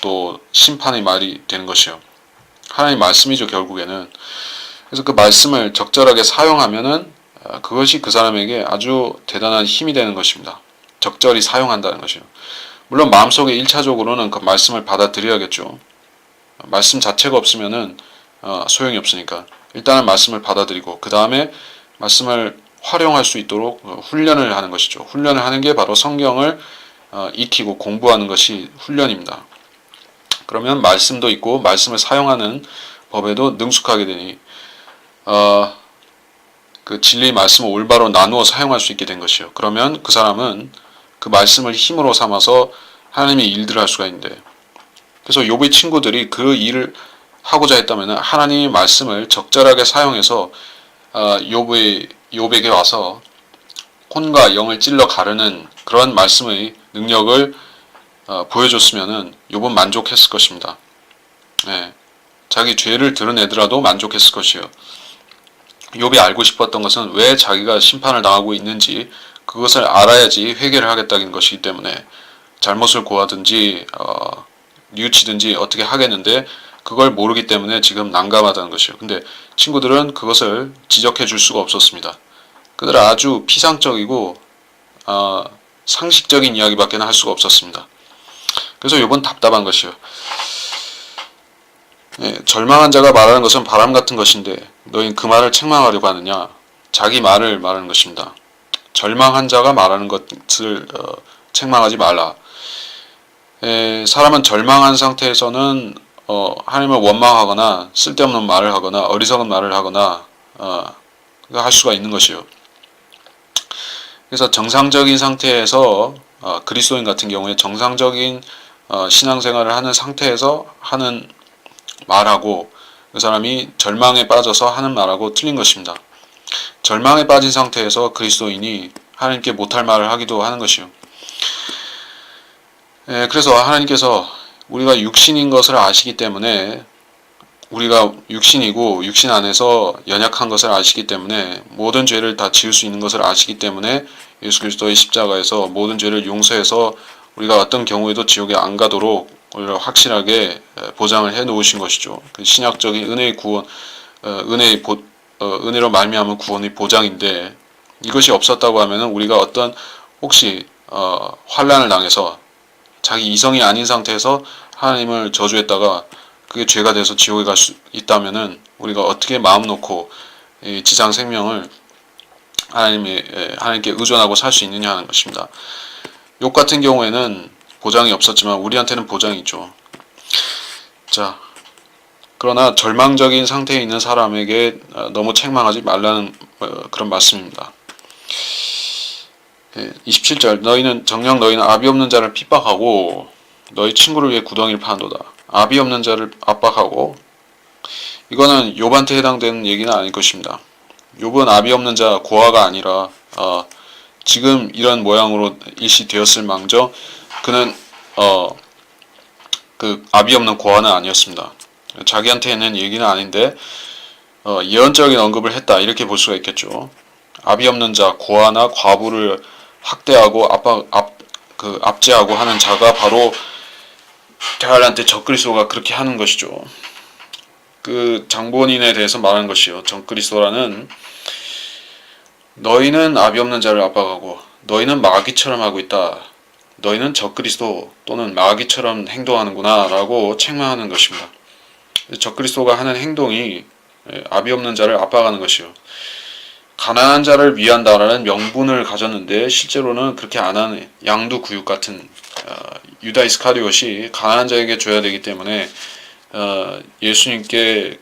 S1: 또 심판의 말이 되는 것이요. 하나님 말씀이죠, 결국에는. 그래서 그 말씀을 적절하게 사용하면은 그것이 그 사람에게 아주 대단한 힘이 되는 것입니다. 적절히 사용한다는 것이요. 물론 마음속에 1차적으로는 그 말씀을 받아들여야겠죠. 말씀 자체가 없으면은 소용이 없으니까 일단은 말씀을 받아들이고 그 다음에 말씀을 활용할 수 있도록 훈련을 하는 것이죠. 훈련을 하는 게 바로 성경을 익히고 공부하는 것이 훈련입니다. 그러면 말씀도 있고 말씀을 사용하는 법에도 능숙하게 되니 그 진리의 말씀을 올바로 나누어 사용할 수 있게 된 것이요. 그러면 그 사람은 그 말씀을 힘으로 삼아서 하나님의 일들을 할 수가 있는데, 그래서 욥의 친구들이 그 일을 하고자 했다면 하나님의 말씀을 적절하게 사용해서 욥에게 와서 혼과 영을 찔러 가르는 그런 말씀의 능력을 보여줬으면은 욥은 만족했을 것입니다. 자기 죄를 드러내더라도 만족했을 것이에요. 욥이 알고 싶었던 것은 왜 자기가 심판을 당하고 있는지 그것을 알아야지 회개를 하겠다는 것이기 때문에 잘못을 고하든지 뉘우치든지 어떻게 하겠는데 그걸 모르기 때문에 지금 난감하다는 것이에요. 근데 친구들은 그것을 지적해 줄 수가 없었습니다. 그들은 아주 피상적이고 상식적인 이야기밖에 할 수가 없었습니다. 그래서 욥은 답답한 것이요. 절망한 자가 말하는 것은 바람 같은 것인데 너희는 그 말을 책망하려고 하느냐? 자기 말을 말하는 것입니다. 절망한 자가 말하는 것을 책망하지 말라. 사람은 절망한 상태에서는 하나님을 원망하거나 쓸데없는 말을 하거나 어리석은 말을 하거나 할 수가 있는 것이요. 그래서 정상적인 상태에서 그리스도인 같은 경우에 정상적인 신앙생활을 하는 상태에서 하는 말하고 그 사람이 절망에 빠져서 하는 말하고 틀린 것입니다. 절망에 빠진 상태에서 그리스도인이 하나님께 못할 말을 하기도 하는 것이요. 그래서 하나님께서 우리가 육신인 것을 아시기 때문에 우리가 육신이고 육신 안에서 연약한 것을 아시기 때문에 모든 죄를 다 지을 수 있는 것을 아시기 때문에 예수 그리스도의 십자가에서 모든 죄를 용서해서 우리가 어떤 경우에도 지옥에 안 가도록 확실하게 보장을 해 놓으신 것이죠. 그 신약적인 은혜의 구원, 은혜로 말미암은 구원의 보장인데 이것이 없었다고 하면은 우리가 어떤 혹시 환난을 당해서 자기 이성이 아닌 상태에서 하나님을 저주했다가 그게 죄가 돼서 지옥에 갈 수 있다면은 우리가 어떻게 마음 놓고 이 지상 생명을 하나님께 의존하고 살 수 있느냐 하는 것입니다. 욥 같은 경우에는 보장이 없었지만 우리한테는 보장이 있죠. 자, 그러나 절망적인 상태에 있는 사람에게 너무 책망하지 말라는 그런 말씀입니다. 27절 너희는 아비 없는 자를 핍박하고 너희 친구를 위해 구덩이를 파는도다. 아비 없는 자를 압박하고, 이거는 욥한테 해당되는 얘기는 아닐 것입니다. 욥은 아비 없는 자 고아가 아니라 지금 이런 모양으로 일시되었을 망정 그는 그 아비 없는 고아는 아니었습니다. 자기한테는 얘기는 아닌데 예언적인 언급을 했다 이렇게 볼 수가 있겠죠. 아비 없는 자 고아나 과부를 학대하고 그 압제하고 하는 자가 바로 게할란테 적그리스도가 그렇게 하는 것이죠. 그 장본인에 대해서 말하는 것이요. 적그리스도라는 너희는 아비 없는 자를 압박하고 너희는 마귀처럼 하고 있다. 너희는 적그리스도 또는 마귀처럼 행동하는구나 라고 책망하는 것입니다. 적그리스도가 하는 행동이 아비 없는 자를 압박하는 것이요. 가난한 자를 위한다라는 명분을 가졌는데 실제로는 그렇게 안 하는 양두구육 같은 유다 이스카리옷이 가난한 자에게 줘야 되기 때문에 예수님께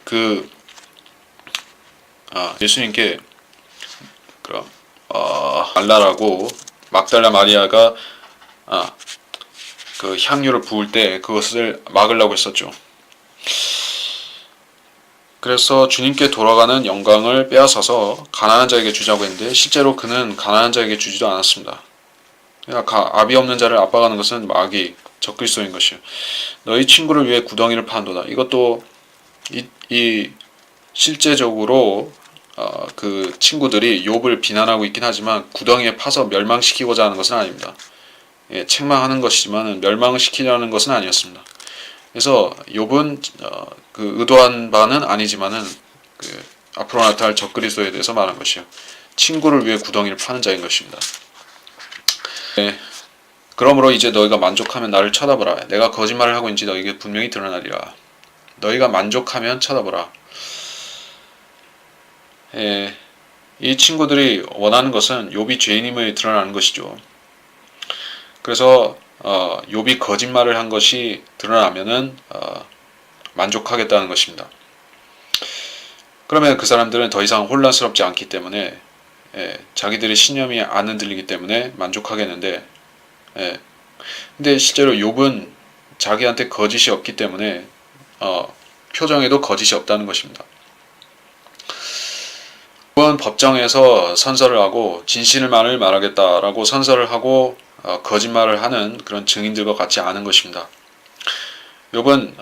S1: 예수님께 그럼 말라라고 막달라 마리아가 그 향유를 부을 때 그것을 막으려고 했었죠. 그래서 주님께 돌아가는 영광을 빼앗아서 가난한 자에게 주자고 했는데 실제로 그는 가난한 자에게 주지도 않았습니다. 그러니까 아비 없는 자를 압박하는 것은 마귀, 적그리스도인 것이요. 너희 친구를 위해 구덩이를 파는도다. 이것도 이 실제적으로 그 친구들이 욥을 비난하고 있긴 하지만 구덩이에 파서 멸망시키고자 하는 것은 아닙니다. 예, 책망하는 것이지만 멸망시키려는 것은 아니었습니다. 그래서 욥은 그 의도한 바는 아니지만은 그 앞으로 나타날 적그리스도에 대해서 말한 것이요. 친구를 위해 구덩이를 파는 자인 것입니다. 네. 그러므로 이제 너희가 만족하면 나를 쳐다보라. 내가 거짓말을 하고 있는지 너희에게 분명히 드러나리라. 너희가 만족하면 쳐다보라. 예, 이 친구들이 원하는 것은 욥이 죄인임을 드러나는 것이죠. 그래서 욥이 거짓말을 한 것이 드러나면은 만족하겠다는 것입니다. 그러면 그 사람들은 더 이상 혼란스럽지 않기 때문에 자기들의 신념이 안 흔들리기 때문에 만족하겠는데 근데 실제로 욥은 자기한테 거짓이 없기 때문에 표정에도 거짓이 없다는 것입니다. 욥은 법정에서 선서를 하고 진실만을 말하겠다라고 선서를 하고 거짓말을 하는 그런 증인들과 같지 않은 것입니다. 욥은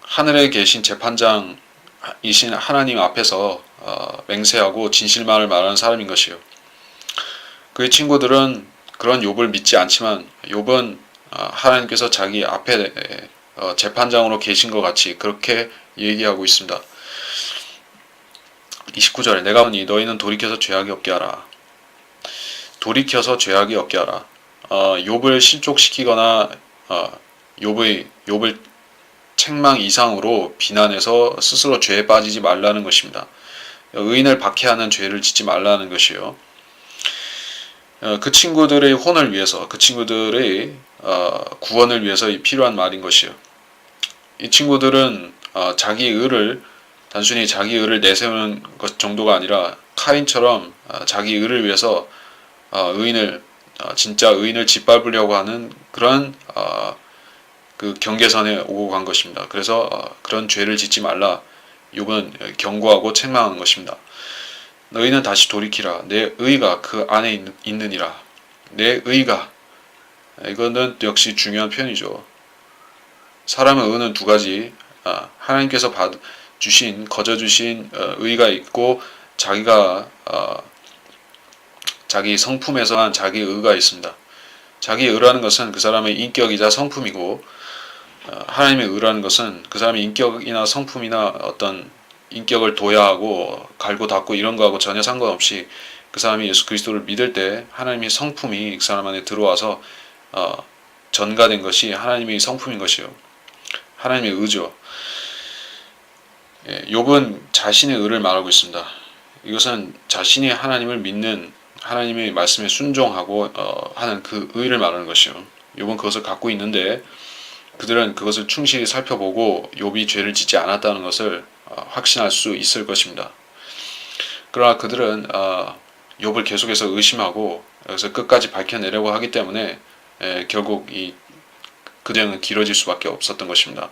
S1: 하늘에 계신 재판장이신 하나님 앞에서 맹세하고 진실만을 말하는 사람인 것이요. 그의 친구들은 그런 욥을 믿지 않지만 욥은 하나님께서 자기 앞에 재판장으로 계신 것 같이 그렇게 얘기하고 있습니다. 29절에 내가 보니 너희는 돌이켜서 죄악이 없게 하라. 돌이켜서 죄악이 없게 하라. 욥을 실족시키거나 욥을 책망 이상으로 비난해서 스스로 죄에 빠지지 말라는 것입니다. 의인을 박해하는 죄를 짓지 말라는 것이요. 그 친구들의 혼을 위해서, 그 친구들의 구원을 위해서 필요한 말인 것이요. 이 친구들은 단순히 자기 의를 내세우는 것 정도가 아니라 카인처럼 자기 의를 위해서 진짜 의인을 짓밟으려고 하는 그런 그 경계선에 오고 간 것입니다. 그래서 그런 죄를 짓지 말라. 욥은 경고하고 책망하는 것입니다. 너희는 다시 돌이키라. 내 의가 그 안에 있느니라. 내 의가. 이거는 역시 중요한 표현이죠. 사람의 의는 두 가지. 하나님께서 거저주신 의가 있고 자기가 자기 성품에서 한 자기 의가 있습니다. 자기 의라는 것은 그 사람의 인격이자 성품이고 하나님의 의라는 것은 그 사람의 인격이나 성품이나 어떤 인격을 도야하고 갈고 닦고 이런 거하고 전혀 상관없이 그 사람이 예수 그리스도를 믿을 때 하나님의 성품이 그 사람 안에 들어와서 전가된 것이 하나님의 성품인 것이요. 하나님의 의죠. 욥은 자신의 의를 말하고 있습니다. 이것은 자신이 하나님을 믿는 하나님의 말씀에 순종하고 하는 그 의를 말하는 것이요. 욥은 그것을 갖고 있는데 그들은 그것을 충실히 살펴보고 욥이 죄를 짓지 않았다는 것을 확신할 수 있을 것입니다. 그러나 그들은 욥을 계속해서 의심하고 여기서 끝까지 밝혀내려고 하기 때문에 결국 이 그대는 길어질 수밖에 없었던 것입니다.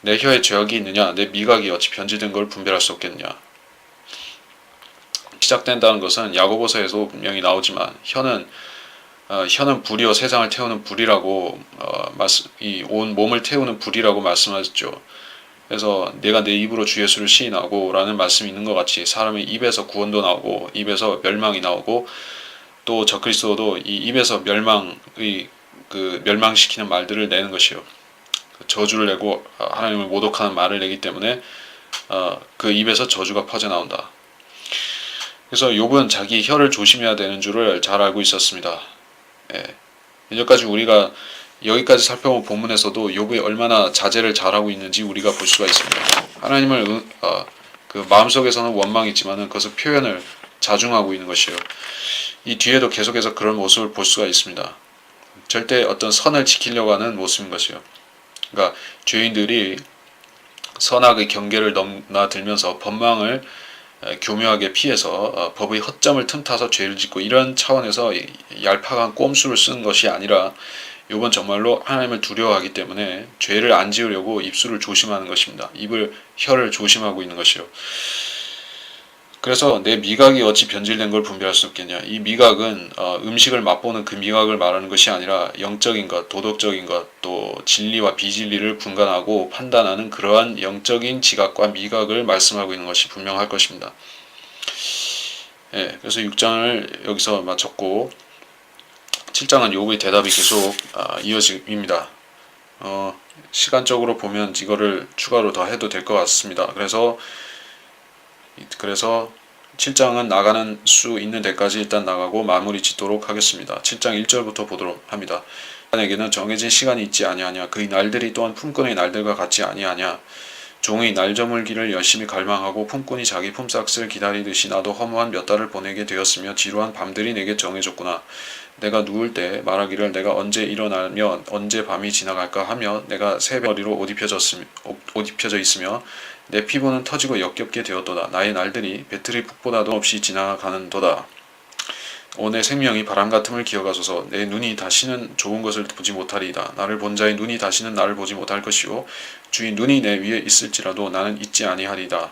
S1: 내 혀에 죄악이 있느냐? 내 미각이 어찌 변질된 걸 분별할 수 없겠느냐? 시작된다는 것은 야고보서에도 분명히 나오지만 혀는 불이요 세상을 태우는 불이라고 이 온 몸을 태우는 불이라고 말씀하셨죠. 그래서 내가 내 입으로 주 예수를 시인하고 라는 말씀이 있는 것 같이 사람의 입에서 구원도 나오고 입에서 멸망이 나오고 또 적그리스도도 이 입에서 멸망의 그 멸망시키는 말들을 내는 것이요. 저주를 내고 하나님을 모독하는 말을 내기 때문에 그 입에서 저주가 퍼져나온다. 그래서 욥은 자기 혀를 조심해야 되는 줄을 잘 알고 있었습니다. 예. 이제까지 우리가 여기까지 살펴본 본문에서도 욥이 얼마나 자제를 잘하고 있는지 우리가 볼 수가 있습니다. 하나님을 그 마음속에서는 원망이 있지만은 그것을 표현을 자중하고 있는 것이요. 이 뒤에도 계속해서 그런 모습을 볼 수가 있습니다. 절대 어떤 선을 지키려고 하는 모습인 것이요. 그러니까 죄인들이 선악의 경계를 넘나들면서 법망을 교묘하게 피해서 법의 허점을 틈타서 죄를 짓고 이런 차원에서 얄팍한 꼼수를 쓰는 것이 아니라 이번 정말로 하나님을 두려워하기 때문에 죄를 안 지으려고 입술을 조심하는 것입니다. 혀를 조심하고 있는 것이요. 그래서 내 미각이 어찌 변질된 걸 분별할 수 없겠냐. 이 미각은 음식을 맛보는 그 미각을 말하는 것이 아니라 영적인 것, 도덕적인 것, 또 진리와 비진리를 분간하고 판단하는 그러한 영적인 지각과 미각을 말씀하고 있는 것이 분명할 것입니다. 예, 그래서 6장을 여기서 마쳤고 7장은 욥의 대답이 계속 이어집니다. 시간적으로 보면 이거를 추가로 더 해도 될 것 같습니다. 그래서 7장은 나가는 수 있는 데까지 일단 나가고 마무리 짓도록 하겠습니다. 7장 1절부터 보도록 합니다. 인간에게는 정해진 시간이 있지 아니하냐. 그의 날들이 또한 품꾼의 날들과 같지 아니하냐. 종의 날 저물기를 열심히 갈망하고 품꾼이 자기 품삯을 기다리듯이 나도 허무한 몇 달을 보내게 되었으며 지루한 밤들이 내게 정해졌구나. 내가 누울 때 말하기를 내가 언제 일어나며 언제 밤이 지나갈까 하며 내가 새벽머리로 옷 입혀져 있으며 내 피부는 터지고 역겹게 되었도다. 나의 날들이 배틀의 북보다도 없이 지나가는도다. 오 내 생명이 바람 같음을 기억하소서. 내 눈이 다시는 좋은 것을 보지 못하리이다. 나를 본 자의 눈이 다시는 나를 보지 못할 것이요 주의 눈이 내 위에 있을지라도 나는 잊지 아니하리이다.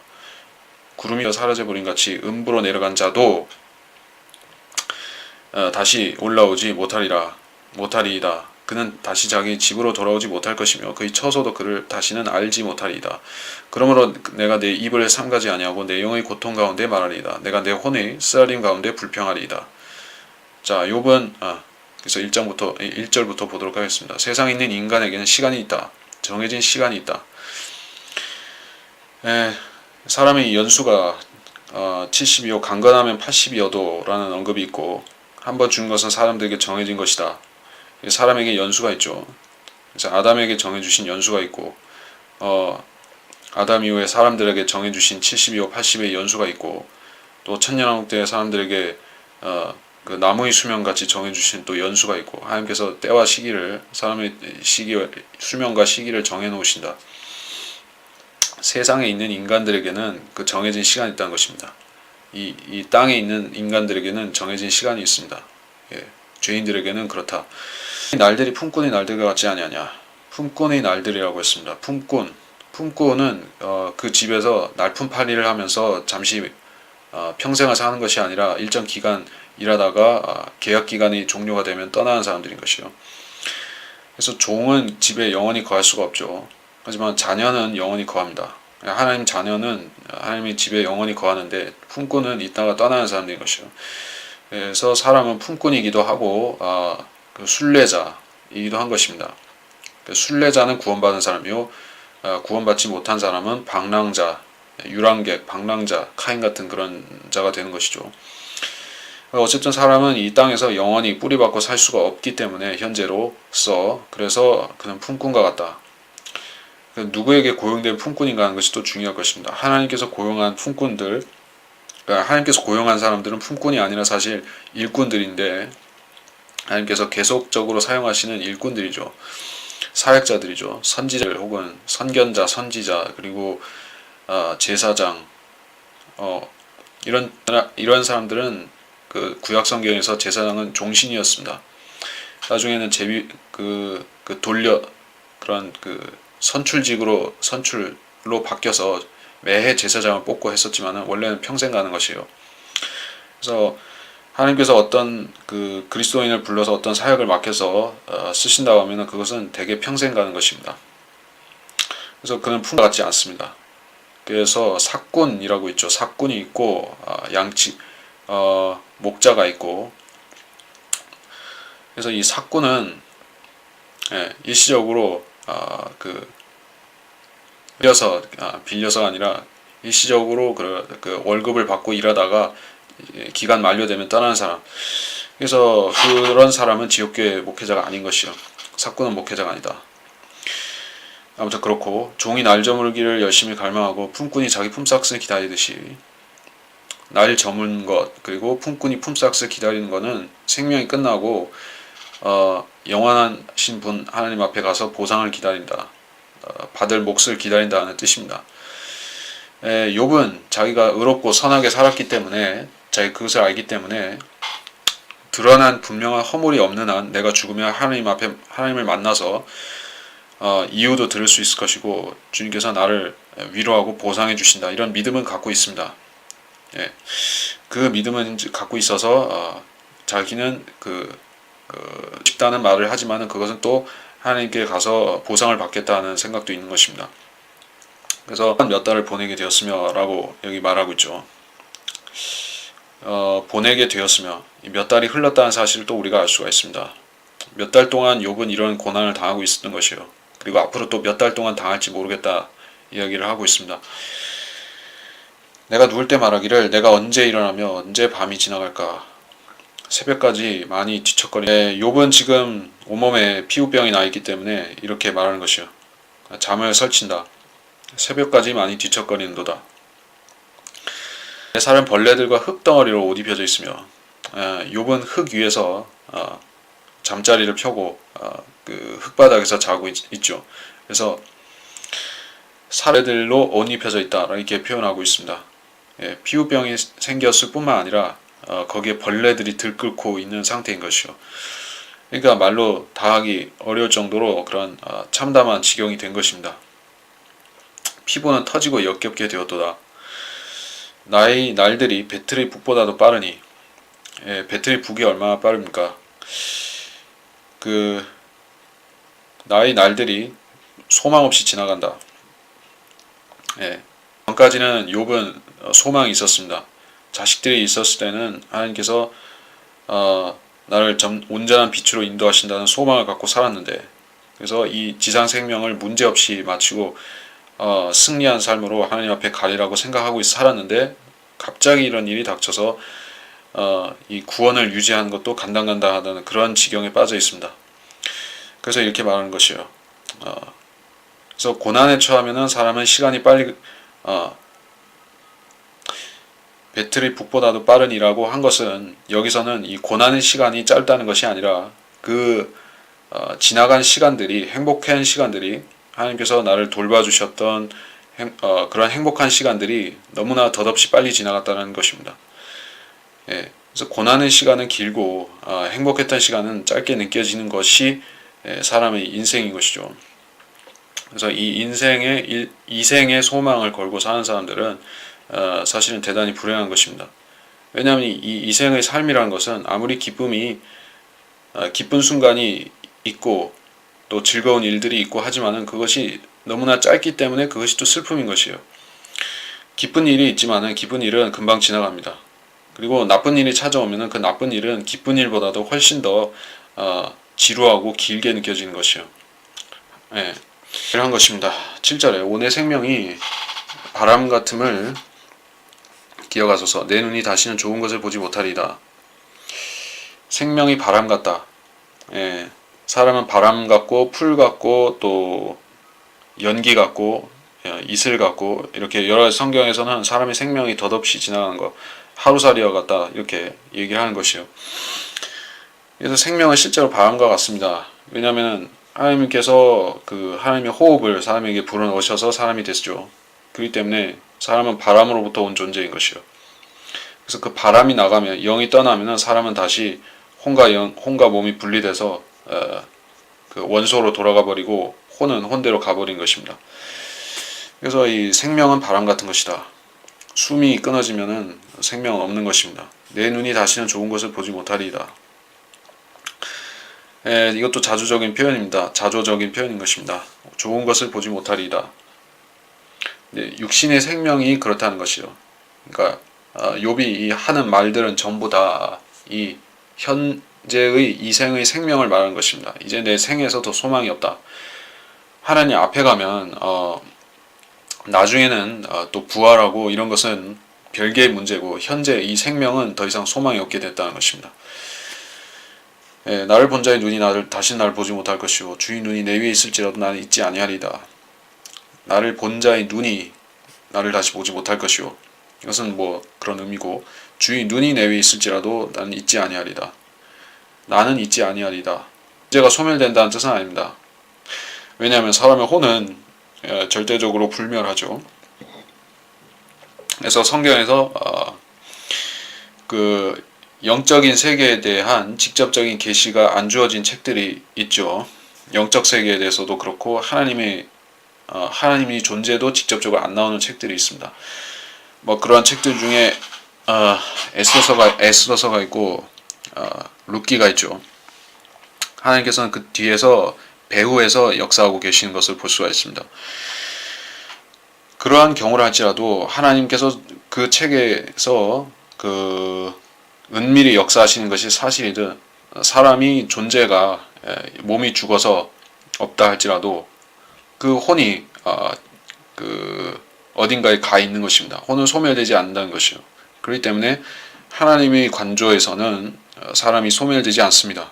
S1: 구름이 사라져버린 같이 음부로 내려간 자도 다시 올라오지 못하리이다. 그는 다시 자기 집으로 돌아오지 못할 것이며 그의 처소도 그를 다시는 알지 못하리이다. 그러므로 내가 내 입을 삼가지 아니하고 내 영의 고통 가운데 말하리이다. 내가 내 혼의 쓰라림 가운데 불평하리이다. 자, 욥은 그래서 1절부터 보도록 하겠습니다. 세상에 있는 인간에게는 시간이 있다. 정해진 시간이 있다. 사람의 연수가 70이요 강건하면 80이어도라는 언급이 있고 한번 준 것은 사람들에게 정해진 것이다. 사람에게 연수가 있죠. 그래서 아담에게 정해주신 연수가 있고 아담 이후에 사람들에게 정해주신 70이요 80의 연수가 있고 또 천년왕국 때 사람들에게 그 나무의 수명같이 정해주신 또 연수가 있고 하나님께서 때와 시기를 사람의 수명과 시기를 정해놓으신다. 세상에 있는 인간들에게는 그 정해진 시간이 있다는 것입니다. 이 땅에 있는 인간들에게는 정해진 시간이 있습니다. 예, 죄인들에게는 그렇다. 날들이 품꾼의 날들과 같지 아니하냐. 품꾼의 날들이라고 했습니다. 품꾼은 그 집에서 날품팔이를 하면서 잠시 평생을 사는 것이 아니라 일정 기간 일하다가 계약 기간이 종료가 되면 떠나는 사람들인 것이요. 그래서 종은 집에 영원히 거할 수가 없죠. 하지만 자녀는 영원히 거합니다. 하나님 자녀는 하나님의 집에 영원히 거하는데 품꾼은 이따가 떠나는 사람들인 것이요. 그래서 사람은 품꾼이기도 하고 그 순례자이기도 한 것입니다. 순례자는 구원받은 사람이요, 구원받지 못한 사람은 방랑자, 유랑객, 방랑자, 카인 같은 그런 자가 되는 것이죠. 어쨌든 사람은 이 땅에서 영원히 뿌리박고 살 수가 없기 때문에 현재로서 그래서 그는 품꾼과 같다. 누구에게 고용된 품꾼인가 하는 것이 또 중요할 것입니다. 하나님께서 고용한 품꾼들, 하나님께서 고용한 사람들은 품꾼이 아니라 사실 일꾼들인데 하나님께서 계속적으로 사용하시는 일꾼들이죠. 사역자들이죠. 선지자들 혹은 선견자, 선지자, 그리고 제사장, 이런 사람들은 그 구약 성경에서 제사장은 종신이었습니다. 나중에는 선출로 바뀌어서 매해 제사장을 뽑고 했었지만은 원래는 평생 가는 것이에요. 그래서 하나님께서 어떤 그 그리스도인을 불러서 어떤 사역을 맡겨서 쓰신다고 하면은 그것은 대개 평생 가는 것입니다. 그래서 그는 품과 같지 않습니다. 그래서 사꾼이라고 있죠. 사꾼이 있고 목자가 있고, 그래서 이 사꾼은 일시적으로 빌려서가 아니라 일시적으로 그 월급을 받고 일하다가 기간 만료되면 떠나는 사람. 그래서 그런 사람은 지옥교회 목회자가 아닌 것이요, 사꾸는 목회자가 아니다. 아무튼 그렇고, 종이 날 저물기를 열심히 갈망하고 품꾼이 자기 품삯을 기다리듯이 날 저문 것, 그리고 품꾼이 품삯을 기다리는 것은 생명이 끝나고 영원하신 분 하나님 앞에 가서 보상을 기다린다, 받을 몫을 기다린다는 뜻입니다. 욥은 자기가 의롭고 선하게 살았기 때문에, 자기 그것을 알기 때문에 드러난 분명한 허물이 없는 한 내가 죽으면 하나님 앞에 하나님을 만나서 이유도 들을 수 있을 것이고 주님께서 나를 위로하고 보상해 주신다, 이런 믿음은 갖고 있습니다. 그 믿음은 갖고 있어서 자기는 쉽다는 말을 하지만은 그것은 또 하나님께 가서 보상을 받겠다는 생각도 있는 것입니다. 그래서 몇 달을 보내게 되었으며 라고 여기 말하고 있죠. 보내게 되었으며, 몇 달이 흘렀다는 사실을 또 우리가 알 수가 있습니다. 몇 달 동안 욥은 이런 고난을 당하고 있었던 것이요, 그리고 앞으로 또 몇 달 동안 당할지 모르겠다 이야기를 하고 있습니다. 내가 누울 때 말하기를 내가 언제 일어나며 언제 밤이 지나갈까, 새벽까지 많이 뒤척거리네. 욥은 지금 온몸에 피부병이 나 있기 때문에 이렇게 말하는 것이요, 잠을 설친다. 새벽까지 많이 뒤척거리는도다. 내 살은 벌레들과 흙덩어리로 옷 입혀져 있으며, 욥은 흙 위에서 잠자리를 펴고 그 흙바닥에서 자고 있죠. 그래서 살레들로 옷 입혀져 있다 이렇게 표현하고 있습니다. 피부병이 생겼을 뿐만 아니라 거기에 벌레들이 들끓고 있는 상태인 것이요. 그러니까 말로 다하기 어려울 정도로 그런 참담한 지경이 된 것입니다. 피부는 터지고 역겹게 되었도다. 나의 날들이 배틀의 북보다도 빠르니, 배틀의 북이 얼마나 빠릅니까? 나의 날들이 소망 없이 지나간다. 전까지는 욥은 소망이 있었습니다. 자식들이 있었을 때는 하나님께서 나를 온전한 빛으로 인도하신다는 소망을 갖고 살았는데, 그래서 이 지상 생명을 문제없이 마치고 승리한 삶으로 하나님 앞에 가리라고 생각하고 살았는데, 갑자기 이런 일이 닥쳐서 이 구원을 유지하는 것도 간당간당하다는 그런 지경에 빠져 있습니다. 그래서 이렇게 말하는 것이요. 그래서 고난에 처하면은 사람은 시간이 빨리 배틀이 북보다도 빠르니라고 한 것은, 여기서는 이 고난의 시간이 짧다는 것이 아니라 지나간 시간들이, 행복한 시간들이, 하나님께서 나를 돌봐주셨던 그런 행복한 시간들이 너무나 덧없이 빨리 지나갔다는 것입니다. 그래서 고난의 시간은 길고 행복했던 시간은 짧게 느껴지는 것이 사람의 인생인 것이죠. 그래서 이 이생의 소망을 걸고 사는 사람들은 사실은 대단히 불행한 것입니다. 왜냐하면 이 이생의 삶이라는 것은 아무리 기쁜 순간이 있고 또 즐거운 일들이 있고 하지만은 그것이 너무나 짧기 때문에 그것이 또 슬픔인 것이에요. 기쁜 일이 있지만은 기쁜 일은 금방 지나갑니다. 그리고 나쁜 일이 찾아오면은 그 나쁜 일은 기쁜 일보다도 훨씬 더 지루하고 길게 느껴지는 것이요. 이런 것입니다. 7절에 오내 생명이 바람 같음을 기어가소서, 내 눈이 다시는 좋은 것을 보지 못하리이다. 생명이 바람 같다. 사람은 바람 같고 풀 같고 또 연기 같고 이슬 같고, 이렇게 여러 성경에서는 사람의 생명이 덧없이 지나가는 것, 하루살이와 같다 이렇게 얘기하는 것이요. 그래서 생명은 실제로 바람과 같습니다. 왜냐하면 하나님께서 하나님의 호흡을 사람에게 불어넣으셔서 사람이 됐죠. 그렇기 때문에 사람은 바람으로부터 온 존재인 것이요. 그래서 그 바람이 나가면, 영이 떠나면은 사람은 다시 혼과 몸이 분리돼서 그 원소로 돌아가 버리고 혼은 혼대로 가버린 것입니다. 그래서 이 생명은 바람 같은 것이다. 숨이 끊어지면은 생명은 없는 것입니다. 내 눈이 다시는 좋은 것을 보지 못하리이다. 이것도 자조적인 표현입니다. 자조적인 표현인 것입니다. 좋은 것을 보지 못하리이다. 육신의 생명이 그렇다는 것이요. 그러니까 욥이 이 하는 말들은 전부 다 이 이제의 이 생의 생명을 말하는 것입니다. 이제 내 생에서 더 소망이 없다. 하나님 앞에 가면 나중에는 또 부활하고 이런 것은 별개의 문제고 현재 이 생명은 더 이상 소망이 없게 됐다는 것입니다. 나를 본 자의 눈이 다시 나를 보지 못할 것이요 주의 눈이 내 위에 있을지라도 나는 잊지 아니하리다. 나를 본 자의 눈이 나를 다시 보지 못할 것이요. 이것은 뭐 그런 의미고 주의 눈이 내 위에 있을지라도 나는 잊지 아니하리다. 나는 잊지 아니하리다. 죄가 소멸된다는 뜻은 아닙니다. 왜냐하면 사람의 혼은 절대적으로 불멸하죠. 그래서 성경에서 그 영적인 세계에 대한 직접적인 계시가 안 주어진 책들이 있죠. 영적 세계에 대해서도 그렇고 하나님이 존재도 직접적으로 안 나오는 책들이 있습니다. 뭐 그러한 책들 중에 에스더서가 있고 룻기가 있죠. 하나님께서는 그 뒤에서 배후에서 역사하고 계시는 것을 볼 수가 있습니다. 그러한 경우를 할지라도 하나님께서 그 책에서 그 은밀히 역사하시는 것이 사실이든 사람이 존재가 몸이 죽어서 없다 할지라도 그 혼이 그 어딘가에 가 있는 것입니다. 혼은 소멸되지 않는다는 것이요. 그렇기 때문에 하나님의 관조에서는 사람이 소멸되지 않습니다.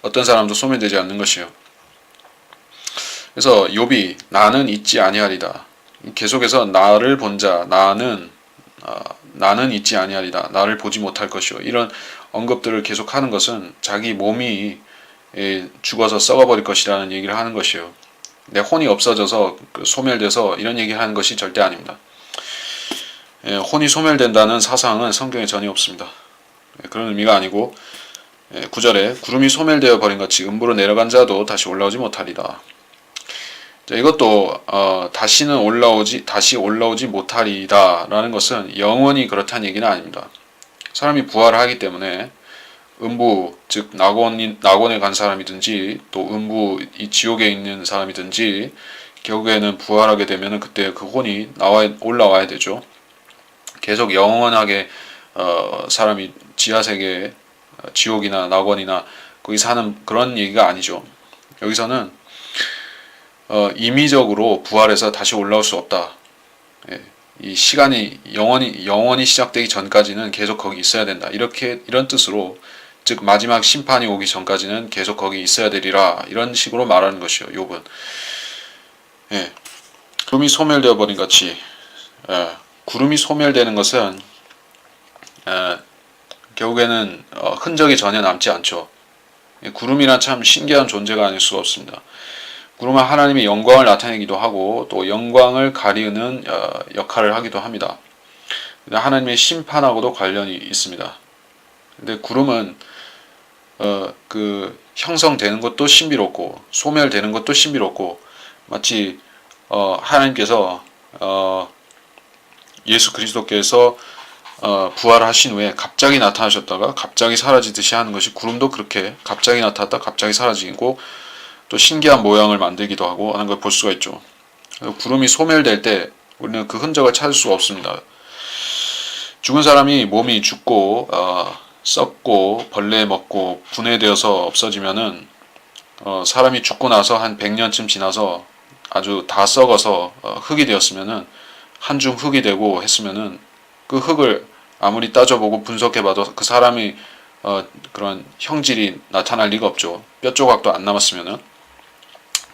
S1: 어떤 사람도 소멸되지 않는 것이요. 그래서 욥이 나는 잊지 아니하리다. 계속해서 나를 본 자, 나는 잊지 아니하리다. 나를 보지 못할 것이요. 이런 언급들을 계속하는 것은 자기 몸이 죽어서 썩어버릴 것이라는 얘기를 하는 것이요. 내 혼이 없어져서 소멸돼서 이런 얘기를 하는 것이 절대 아닙니다. 혼이 소멸된다는 사상은 성경에 전혀 없습니다. 그런 의미가 아니고 9절에 구름이 소멸되어 버린 같이 음부로 내려간 자도 다시 올라오지 못하리다. 자, 이것도 다시 올라오지 못하리다 라는 것은 영원히 그렇다는 얘기는 아닙니다. 사람이 부활을 하기 때문에 음부 즉 낙원에 간 사람이든지 또 음부 이 지옥에 있는 사람이든지 결국에는 부활하게 되면 그때 그 혼이 올라와야 되죠. 계속 영원하게 사람이 지하세계 지옥이나 낙원이나 거기 사는 그런 얘기가 아니죠. 여기서는 임의적으로 부활해서 다시 올라올 수 없다. 이 시간이 영원히 시작되기 전까지는 계속 거기 있어야 된다. 이런 뜻으로 즉 마지막 심판이 오기 전까지는 계속 거기 있어야 되리라. 이런 식으로 말하는 것이요. 욥은 구름이 소멸되어 버린 같이 구름이 소멸되는 것은 결국에는 흔적이 전혀 남지 않죠. 구름이란 참 신기한 존재가 아닐 수가 없습니다. 구름은 하나님의 영광을 나타내기도 하고 또 영광을 가리우는 역할을 하기도 합니다. 하나님의 심판하고도 관련이 있습니다. 근데 구름은 그 형성되는 것도 신비롭고 소멸되는 것도 신비롭고 마치 하나님께서 예수 그리스도께서 부활하신 후에 갑자기 나타나셨다가 갑자기 사라지듯이 하는 것이 구름도 그렇게 갑자기 나타났다 갑자기 사라지고 또 신기한 모양을 만들기도 하고 하는 걸 볼 수가 있죠. 구름이 소멸될 때 우리는 그 흔적을 찾을 수가 없습니다. 죽은 사람이 몸이 죽고 썩고 벌레 먹고 분해되어서 없어지면은 사람이 죽고 나서 한 100년쯤 지나서 아주 다 썩어서 흙이 되었으면은 한줌 흙이 되고 했으면은 그 흙을 아무리 따져보고 분석해봐도 그 사람이 그런 형질이 나타날 리가 없죠. 뼈 조각도 안 남았으면은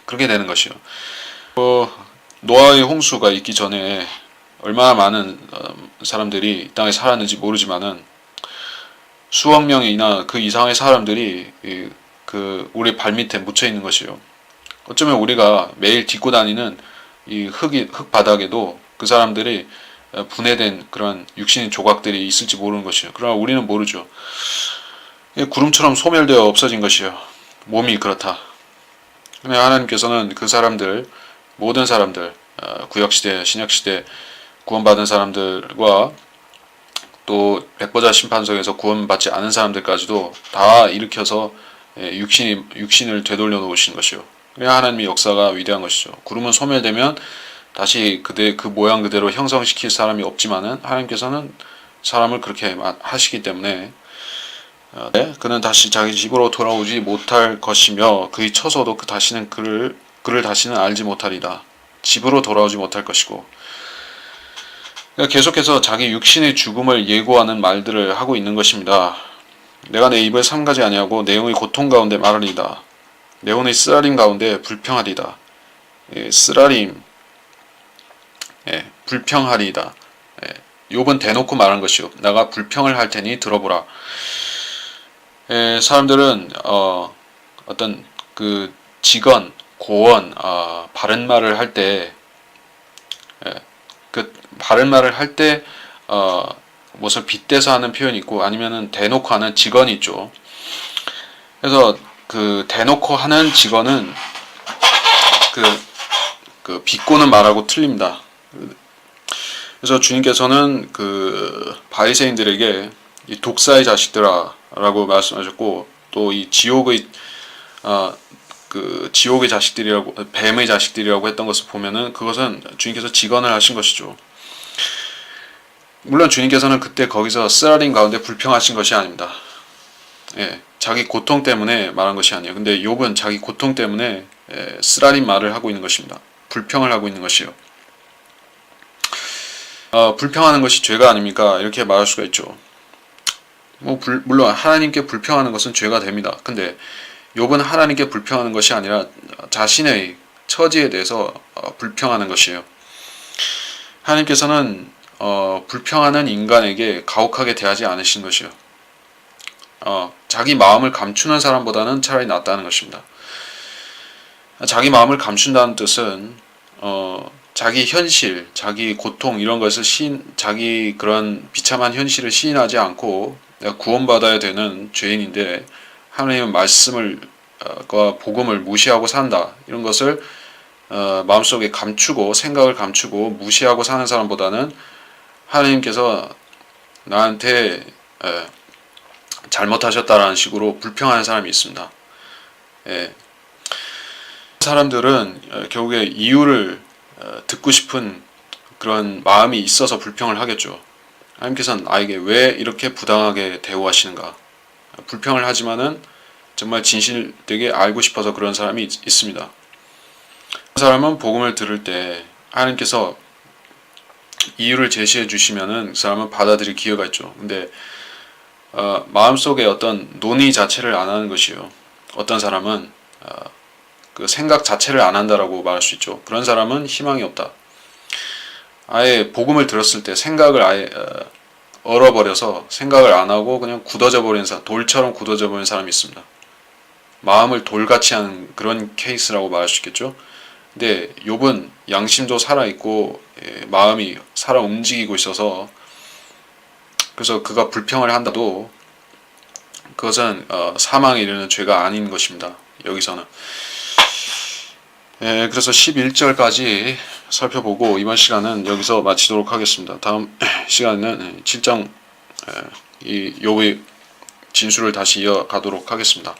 S1: 그렇게 되는 것이요. 노아의 홍수가 있기 전에 얼마나 많은 사람들이 이 땅에 살았는지 모르지만은 수억 명이나 그 이상의 사람들이 우리 발밑에 묻혀 있는 것이요. 어쩌면 우리가 매일 딛고 다니는 이 흙 바닥에도 그 사람들이 분해된 그런 육신의 조각들이 있을지 모르는 것이요. 그러나 우리는 모르죠. 구름처럼 소멸되어 없어진 것이요. 몸이 그렇다. 근데 하나님께서는 그 사람들, 모든 사람들, 구약시대, 신약시대 구원받은 사람들과 또 백보자 심판석에서 구원받지 않은 사람들까지도 다 일으켜서 육신을 되돌려 놓으신 것이요. 그래야 하나님의 역사가 위대한 것이죠. 구름은 소멸되면 다시 그 모양 그대로 형성시킬 사람이 없지만은 하나님께서는 사람을 그렇게 하시기 때문에 네, 그는 다시 자기 집으로 돌아오지 못할 것이며 그의 처소도 다시는 그를 다시는 알지 못하리다. 집으로 돌아오지 못할 것이고. 그러니까 계속해서 자기 육신의 죽음을 예고하는 말들을 하고 있는 것입니다. 내가 내 입을 삼가지 아니하고 내 영의 고통 가운데 말하리다. 내 혼의 쓰라림 가운데 불평하리다. 쓰라림, 불평하리다. 욥은 대놓고 말한 것이요. 내가 불평을 할 테니 들어보라. 사람들은 어떤 그 직언, 고언, 바른 말을 할 때, 그 바른 말을 할 때 무슨 빗대서 하는 표현이 있고 아니면은 대놓고 하는 직언이 있죠. 그래서 그 대놓고 하는 직언은 그 비꼬는 말하고 틀립니다. 그래서 주님께서는 그 바리새인들에게 이 독사의 자식들아라고 말씀하셨고 또 이 지옥의 그 지옥의 자식들이라고 뱀의 자식들이라고 했던 것을 보면은 그것은 주님께서 직언을 하신 것이죠. 물론 주님께서는 그때 거기서 쓰라림 가운데 불평하신 것이 아닙니다. 자기 고통 때문에 말한 것이 아니에요. 근데 욥은 자기 고통 때문에 쓰라린 말을 하고 있는 것입니다. 불평을 하고 있는 것이요. 불평하는 것이 죄가 아닙니까? 이렇게 말할 수가 있죠. 물론 하나님께 불평하는 것은 죄가 됩니다. 근데 욥은 하나님께 불평하는 것이 아니라 자신의 처지에 대해서 불평하는 것이에요. 하나님께서는 불평하는 인간에게 가혹하게 대하지 않으신 것이요. 자기 마음을 감추는 사람보다는 차라리 낫다는 것입니다. 자기 마음을 감춘다는 뜻은 자기 현실, 자기 고통 이런 것을 자기 그런 비참한 현실을 시인하지 않고 내가 구원받아야 되는 죄인인데 하나님의 말씀을 복음을 무시하고 산다 이런 것을 마음속에 감추고 생각을 감추고 무시하고 사는 사람보다는 하나님께서 나한테 잘못하셨다라는 식으로 불평하는 사람이 있습니다. 사람들은 결국에 이유를 듣고 싶은 그런 마음이 있어서 불평을 하겠죠. 하나님께서는 나에게 왜 이렇게 부당하게 대우하시는가? 불평을 하지만은 정말 진실되게 알고 싶어서 그런 사람이 있습니다. 그 사람은 복음을 들을 때 하나님께서 이유를 제시해 주시면은 그 사람은 받아들일 기회가 있죠. 근데 마음속에 어떤 논의 자체를 안 하는 것이요. 어떤 사람은 그 생각 자체를 안 한다라고 말할 수 있죠. 그런 사람은 희망이 없다. 아예 복음을 들었을 때 생각을 아예 얼어버려서 생각을 안 하고 그냥 굳어져 버리는 사람, 돌처럼 굳어져 버리는 사람이 있습니다. 마음을 돌같이 하는 그런 케이스라고 말할 수 있겠죠. 근데 욥은 양심도 살아있고 마음이 살아 움직이고 있어서 그래서 그가 불평을 한다도 그것은 사망에 이르는 죄가 아닌 것입니다. 여기서는 그래서 11절까지 살펴보고 이번 시간은 여기서 마치도록 하겠습니다. 다음 시간에는 7장 이 욥의 진술을 다시 이어가도록 하겠습니다.